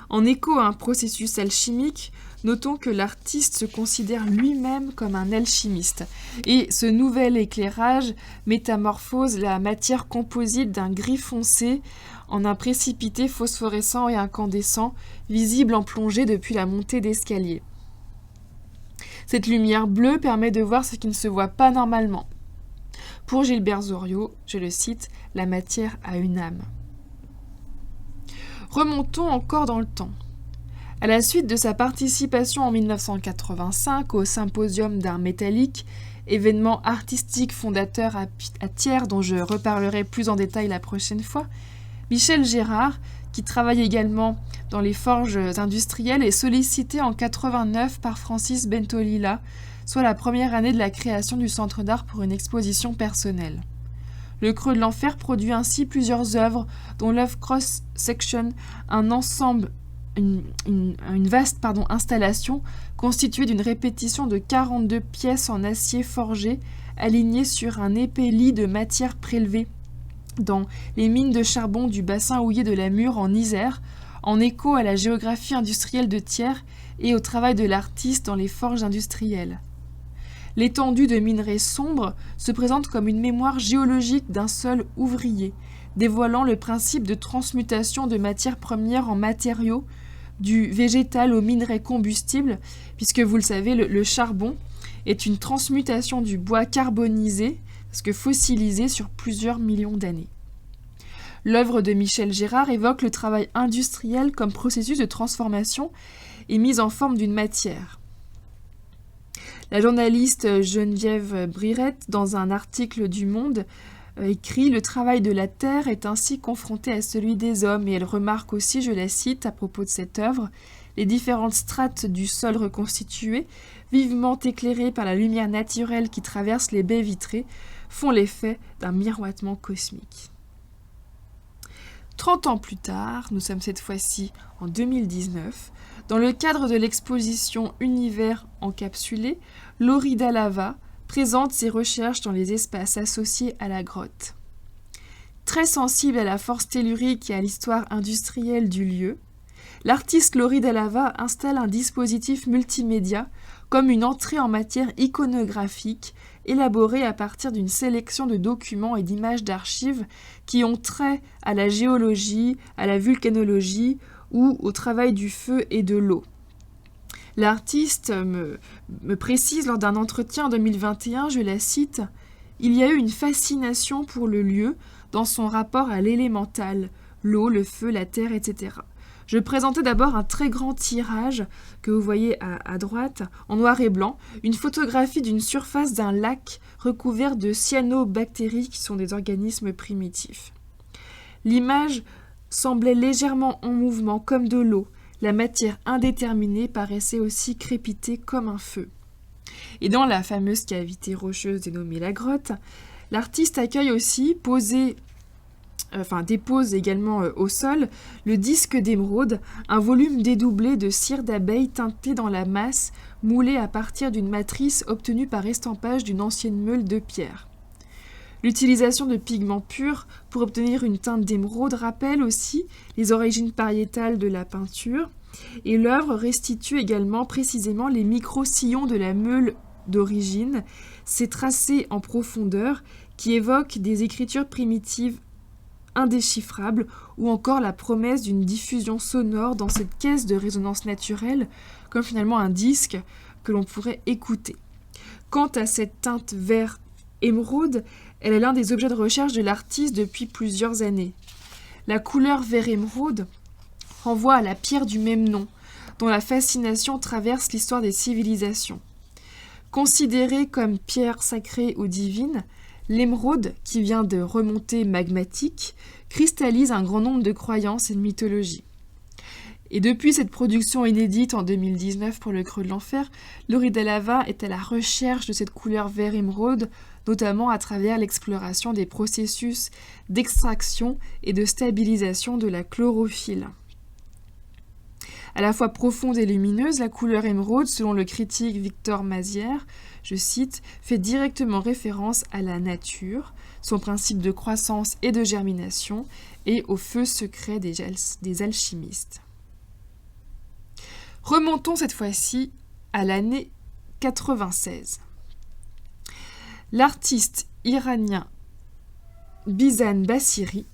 En écho à un processus alchimique, notons que l'artiste se considère lui-même comme un alchimiste, et ce nouvel éclairage métamorphose la matière composite d'un gris foncé en un précipité phosphorescent et incandescent, visible en plongée depuis la montée d'escalier. Cette lumière bleue permet de voir ce qui ne se voit pas normalement. Pour Gilbert Zorio, je le cite, « La matière a une âme ». Remontons encore dans le temps. À la suite de sa participation en 1985 au Symposium d'art métallique, événement artistique fondateur à Thiers dont je reparlerai plus en détail la prochaine fois, Michel Gérard, qui travaille également dans les forges industrielles, est sollicité en 89 par Francis Bentolila, soit la première année de la création du Centre d'art pour une exposition personnelle. Le Creux de l'Enfer produit ainsi plusieurs œuvres, dont l'œuvre Cross Section, un ensemble, une vaste installation constituée d'une répétition de 42 pièces en acier forgé, alignées sur un épais lit de matière prélevée dans les mines de charbon du bassin houillé de la Mure en Isère, en écho à la géographie industrielle de Thiers et au travail de l'artiste dans les forges industrielles. L'étendue de minerais sombres se présente comme une mémoire géologique d'un seul ouvrier, dévoilant le principe de transmutation de matières premières en matériaux, du végétal au minerai combustible, puisque vous le savez, le charbon est une transmutation du bois carbonisé, parce que fossilisé sur plusieurs millions d'années. L'œuvre de Michel Gérard évoque le travail industriel comme processus de transformation et mise en forme d'une matière. La journaliste Geneviève Brirette, dans un article du Monde, écrit « Le travail de la terre est ainsi confronté à celui des hommes » et elle remarque aussi, je la cite à propos de cette œuvre, « les différentes strates du sol reconstitué, vivement éclairées par la lumière naturelle qui traverse les baies vitrées, font l'effet d'un miroitement cosmique. » 30 ans plus tard, nous sommes cette fois-ci en 2019, dans le cadre de l'exposition Univers encapsulé, Laurie Dallava présente ses recherches dans les espaces associés à la grotte. Très sensible à la force tellurique et à l'histoire industrielle du lieu, l'artiste Laurie Dallava installe un dispositif multimédia comme une entrée en matière iconographique élaborée à partir d'une sélection de documents et d'images d'archives qui ont trait à la géologie, à la vulcanologie ou au travail du feu et de l'eau. L'artiste me précise lors d'un entretien en 2021, je la cite, « Il y a eu une fascination pour le lieu dans son rapport à l'élémental, l'eau, le feu, la terre, etc. Je présentais d'abord un très grand tirage, que vous voyez à droite, en noir et blanc, une photographie d'une surface d'un lac recouvert de cyanobactéries qui sont des organismes primitifs. L'image semblait légèrement en mouvement comme de l'eau. La matière indéterminée paraissait aussi crépiter comme un feu. » Et dans la fameuse cavité rocheuse dénommée la grotte, l'artiste accueille aussi, dépose également au sol le disque d'émeraude, un volume dédoublé de cire d'abeille teintée dans la masse, moulée à partir d'une matrice obtenue par estampage d'une ancienne meule de pierre. L'utilisation de pigments purs pour obtenir une teinte d'émeraude rappelle aussi les origines pariétales de la peinture, et l'œuvre restitue également précisément les micro-sillons de la meule d'origine, ces tracés en profondeur qui évoquent des écritures primitives indéchiffrables ou encore la promesse d'une diffusion sonore dans cette caisse de résonance naturelle, comme finalement un disque que l'on pourrait écouter. Quant à cette teinte vert émeraude, elle est l'un des objets de recherche de l'artiste depuis plusieurs années. La couleur vert émeraude renvoie à la pierre du même nom, dont la fascination traverse l'histoire des civilisations. Considérée comme pierre sacrée ou divine, l'émeraude, qui vient de remontées magmatiques, cristallise un grand nombre de croyances et de mythologies. Et depuis cette production inédite en 2019 pour le Creux de l'Enfer, Laurie Dellava est à la recherche de cette couleur vert émeraude, notamment à travers l'exploration des processus d'extraction et de stabilisation de la chlorophylle. À la fois profonde et lumineuse, la couleur émeraude, selon le critique Victor Mazière, je cite, fait directement référence à la nature, son principe de croissance et de germination, et au feu secret des alchimistes. Remontons cette fois-ci à l'année 96. L'artiste iranien Bizan Bassiri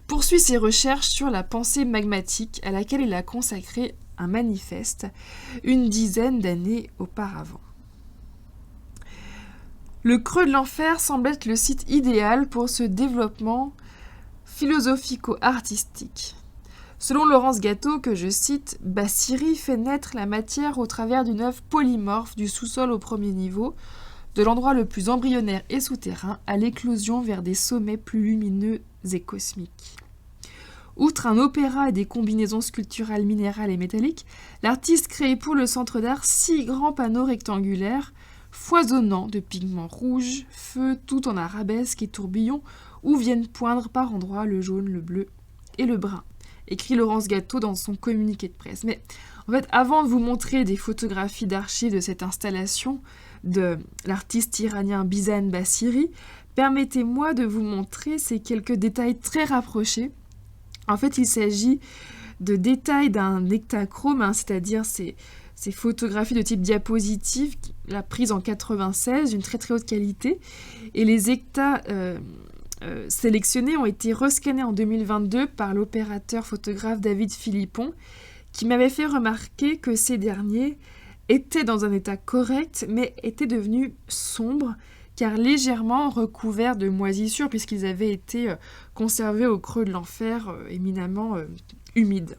poursuit ses recherches sur la pensée magmatique à laquelle il a consacré un manifeste une dizaine d'années auparavant. Le Creux de l'Enfer semble être le site idéal pour ce développement philosophico-artistique. Selon Laurence Gâteau, que je cite, Bassiri fait naître la matière au travers d'une œuvre polymorphe du sous-sol au premier niveau, de l'endroit le plus embryonnaire et souterrain à l'éclosion vers des sommets plus lumineux et cosmiques. Outre un opéra et des combinaisons sculpturales minérales et métalliques, l'artiste crée pour le centre d'art 6 grands panneaux rectangulaires, foisonnants de pigments rouges, feux, tout en arabesques et tourbillons, où viennent poindre par endroits le jaune, le bleu et le brun, écrit Laurence Gâteau dans son communiqué de presse. Mais en fait, avant de vous montrer des photographies d'archives de cette installation de l'artiste iranien Bizan Bassiri, permettez-moi de vous montrer ces quelques détails très rapprochés. En fait, il s'agit de détails d'un ektachrome, c'est-à-dire ces photographies de type diapositive, la prise en 96, d'une très très haute qualité. Et les hectas sélectionnés ont été rescannés en 2022 par l'opérateur photographe David Philippon, qui m'avait fait remarquer que ces derniers étaient dans un état correct, mais étaient devenus sombres, car légèrement recouverts de moisissures, puisqu'ils avaient été conservés au Creux de l'Enfer, éminemment humides.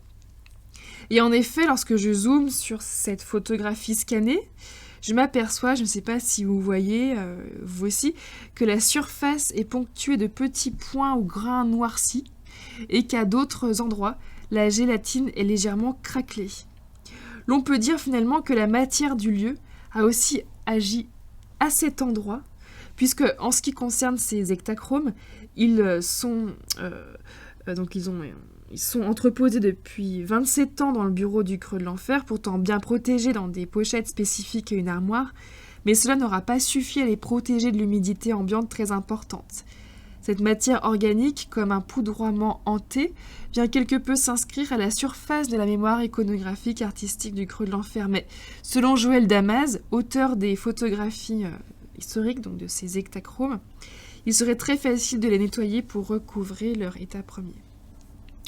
Et en effet, lorsque je zoome sur cette photographie scannée, je m'aperçois, je ne sais pas si vous voyez, vous aussi, que la surface est ponctuée de petits points ou grains noircis, et qu'à d'autres endroits, la gélatine est légèrement craquelée. L'on peut dire finalement que la matière du lieu a aussi agi à cet endroit, puisque en ce qui concerne ces hectachromes, ils sont entreposés depuis 27 ans dans le bureau du Creux de l'Enfer, pourtant bien protégés dans des pochettes spécifiques et une armoire, mais cela n'aura pas suffi à les protéger de l'humidité ambiante très importante. Cette matière organique, comme un poudroiement hanté, vient quelque peu s'inscrire à la surface de la mémoire iconographique artistique du Creux de l'Enfer. Mais selon Joël Damas, auteur des photographies historiques, donc de ces hectachromes, il serait très facile de les nettoyer pour recouvrer leur état premier.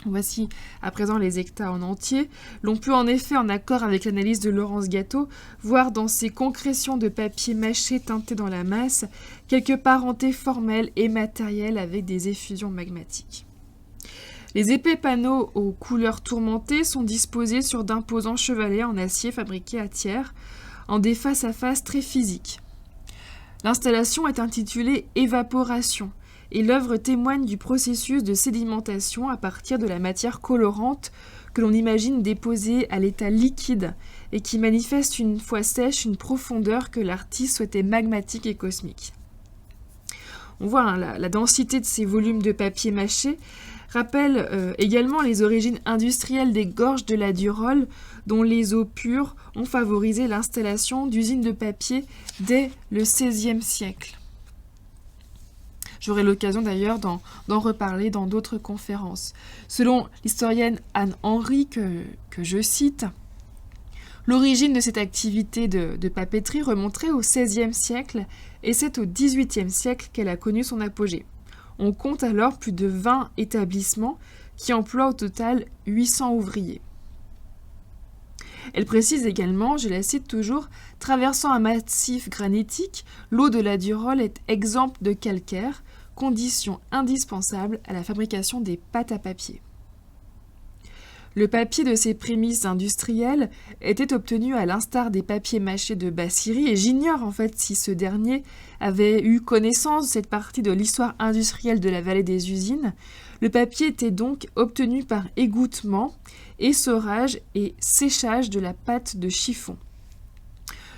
Voici à présent les hectas en entier. L'on peut en effet, en accord avec l'analyse de Laurence Gâteau, voir dans ces concrétions de papier mâché teinté dans la masse quelques parentés formelles et matérielles avec des effusions magmatiques. Les épais panneaux aux couleurs tourmentées sont disposés sur d'imposants chevalets en acier fabriqués à Thiers, en des face-à-face très physiques. L'installation est intitulée « Évaporation » et l'œuvre témoigne du processus de sédimentation à partir de la matière colorante que l'on imagine déposée à l'état liquide et qui manifeste une fois sèche une profondeur que l'artiste souhaitait magmatique et cosmique. On voit la densité de ces volumes de papier mâché rappelle également les origines industrielles des gorges de la Durolle, dont les eaux pures ont favorisé l'installation d'usines de papier dès le XVIe siècle. J'aurai l'occasion d'ailleurs d'en reparler dans d'autres conférences. Selon l'historienne Anne Henry, que je cite, l'origine de cette activité de papeterie remonterait au XVIe siècle et c'est au XVIIIe siècle qu'elle a connu son apogée. On compte alors plus de 20 établissements qui emploient au total 800 ouvriers. Elle précise également, je la cite toujours, « Traversant un massif granitique, l'eau de la Durolle est exempte de calcaire, condition indispensable à la fabrication des pâtes à papier. » Le papier de ses prémices industrielles était obtenu à l'instar des papiers mâchés de Basse-Syrie et j'ignore en fait si ce dernier avait eu connaissance de cette partie de l'histoire industrielle de la vallée des usines. Le papier était donc obtenu par égouttement, essorage et séchage de la pâte de chiffon.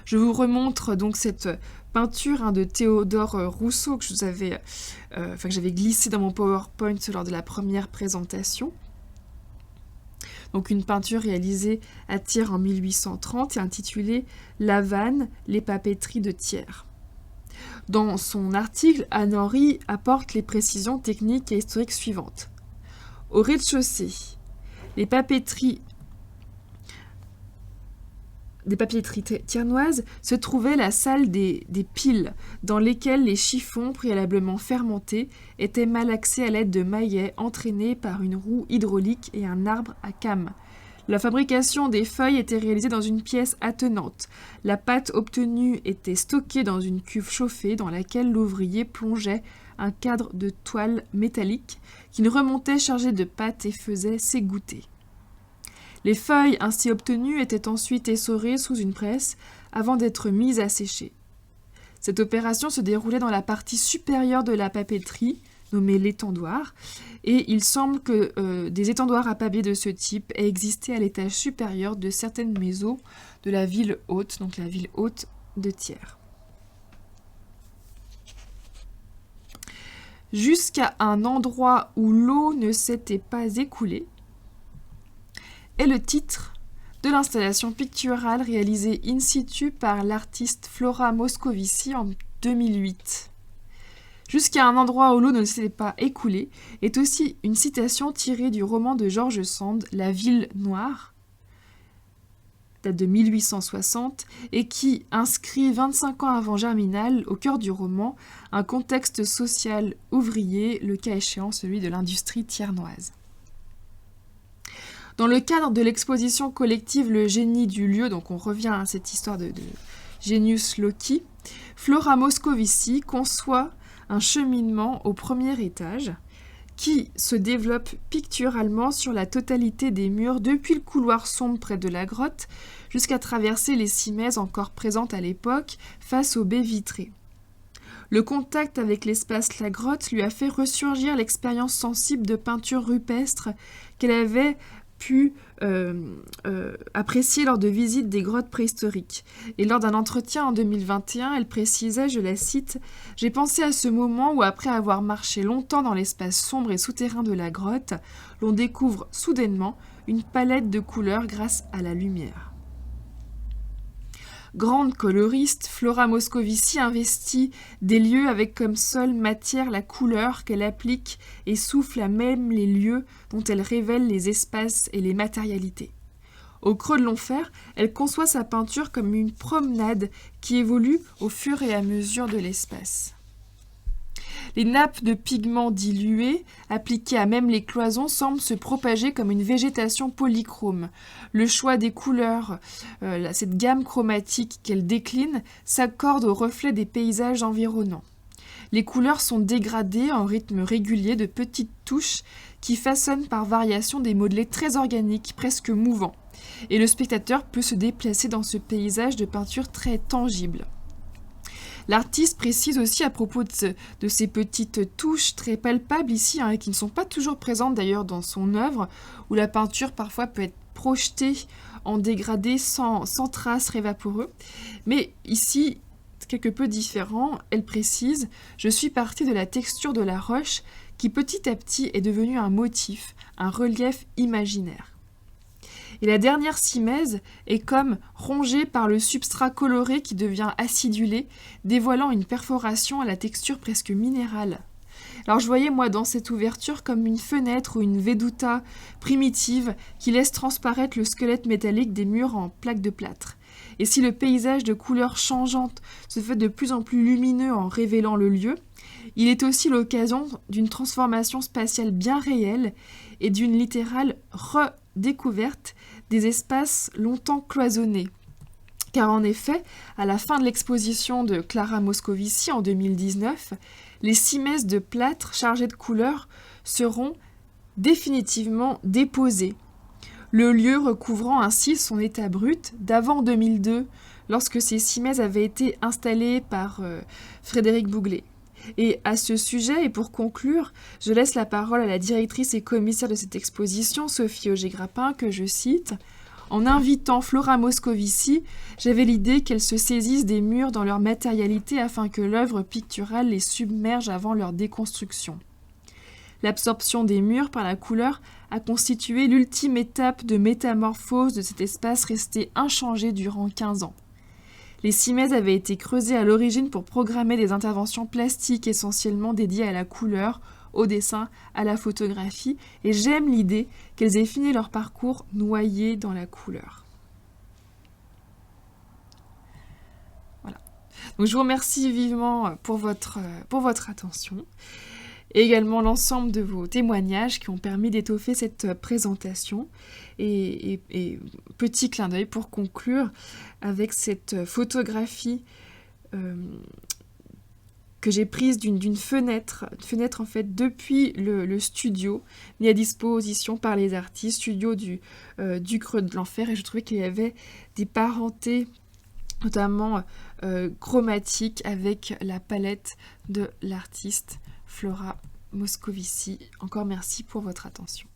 Je vous remontre donc cette peinture de Théodore Rousseau que j'avais glissé dans mon PowerPoint lors de la première présentation. Donc une peinture réalisée à Thiers en 1830 et intitulée « La Vanne, les papeteries de Thiers ». Dans son article, Anne Henry apporte les précisions techniques et historiques suivantes. Au rez-de-chaussée, des papeteries thiernoises se trouvait la salle des piles, dans lesquelles les chiffons préalablement fermentés étaient malaxés à l'aide de maillets entraînés par une roue hydraulique et un arbre à cames. La fabrication des feuilles était réalisée dans une pièce attenante. La pâte obtenue était stockée dans une cuve chauffée dans laquelle l'ouvrier plongeait un cadre de toile métallique qu'il remontait chargé de pâte et faisait s'égoutter. Les feuilles ainsi obtenues étaient ensuite essorées sous une presse avant d'être mises à sécher. Cette opération se déroulait dans la partie supérieure de la papeterie, nommée l'étendoir, et il semble que des étendoirs à papier de ce type aient existé à l'étage supérieur de certaines maisons de la ville haute, donc la ville haute de Thiers. Jusqu'à un endroit où l'eau ne s'était pas écoulée, est le titre de l'installation picturale réalisée in situ par l'artiste Flora Moscovici en 2008. Jusqu'à un endroit où l'eau ne s'était pas écoulée est aussi une citation tirée du roman de George Sand, La Ville Noire, date de 1860, et qui inscrit 25 ans avant Germinal, au cœur du roman, un contexte social ouvrier, le cas échéant celui de l'industrie thiernoise. Dans le cadre de l'exposition collective Le génie du lieu, donc on revient à cette histoire de Genius Loci, Flora Moscovici conçoit un cheminement au premier étage qui se développe picturalement sur la totalité des murs depuis le couloir sombre près de la grotte jusqu'à traverser les cimaises encore présentes à l'époque face aux baies vitrées. Le contact avec l'espace La Grotte lui a fait ressurgir l'expérience sensible de peinture rupestre qu'elle avait pu apprécier lors de visites des grottes préhistoriques. Et lors d'un entretien en 2021, elle précisait, je la cite, « J'ai pensé à ce moment où, après avoir marché longtemps dans l'espace sombre et souterrain de la grotte, l'on découvre soudainement une palette de couleurs grâce à la lumière. » Grande coloriste, Flora Moscovici investit des lieux avec comme seule matière la couleur qu'elle applique et souffle à même les lieux dont elle révèle les espaces et les matérialités. Au creux de l'enfer, elle conçoit sa peinture comme une promenade qui évolue au fur et à mesure de l'espace. Les nappes de pigments dilués, appliquées à même les cloisons, semblent se propager comme une végétation polychrome. Le choix des couleurs, cette gamme chromatique qu'elle décline, s'accorde au reflet des paysages environnants. Les couleurs sont dégradées en rythme régulier de petites touches qui façonnent par variation des modelés très organiques, presque mouvants. Et le spectateur peut se déplacer dans ce paysage de peinture très tangible. L'artiste précise aussi à propos de ces petites touches très palpables ici, et qui ne sont pas toujours présentes d'ailleurs dans son œuvre, où la peinture parfois peut être projetée en dégradé sans traces révaporeux. Mais ici, quelque peu différent, elle précise « Je suis partie de la texture de la roche qui petit à petit est devenue un motif, un relief imaginaire. » Et la dernière simèse est comme rongée par le substrat coloré qui devient acidulé, dévoilant une perforation à la texture presque minérale. Alors je voyais moi dans cette ouverture comme une fenêtre ou une veduta primitive qui laisse transparaître le squelette métallique des murs en plaques de plâtre. Et si le paysage de couleurs changeantes se fait de plus en plus lumineux en révélant le lieu, il est aussi l'occasion d'une transformation spatiale bien réelle et d'une littérale redécouverte des espaces longtemps cloisonnés. Car en effet, à la fin de l'exposition de Clara Moscovici en 2019, les 6 messes de plâtre chargées de couleurs seront définitivement déposées, le lieu recouvrant ainsi son état brut d'avant 2002, lorsque ces 6 messes avaient été installées par Frédéric Bouglet. Et à ce sujet, et pour conclure, je laisse la parole à la directrice et commissaire de cette exposition, Sophie Auger-Grappin, que je cite. En invitant Flora Moscovici, j'avais l'idée qu'elle se saisisse des murs dans leur matérialité afin que l'œuvre picturale les submerge avant leur déconstruction. L'absorption des murs par la couleur a constitué l'ultime étape de métamorphose de cet espace resté inchangé durant 15 ans. Les 6 messes avaient été creusées à l'origine pour programmer des interventions plastiques essentiellement dédiées à la couleur, au dessin, à la photographie, et j'aime l'idée qu'elles aient fini leur parcours noyées dans la couleur. Voilà. Donc je vous remercie vivement pour votre attention, et également l'ensemble de vos témoignages qui ont permis d'étoffer cette présentation. Et petit clin d'œil pour conclure avec cette photographie que j'ai prise d'une fenêtre en fait depuis le studio mis à disposition par les artistes, studio du Creux de l'Enfer, et je trouvais qu'il y avait des parentés notamment chromatiques avec la palette de l'artiste Flora Moscovici. Encore merci pour votre attention.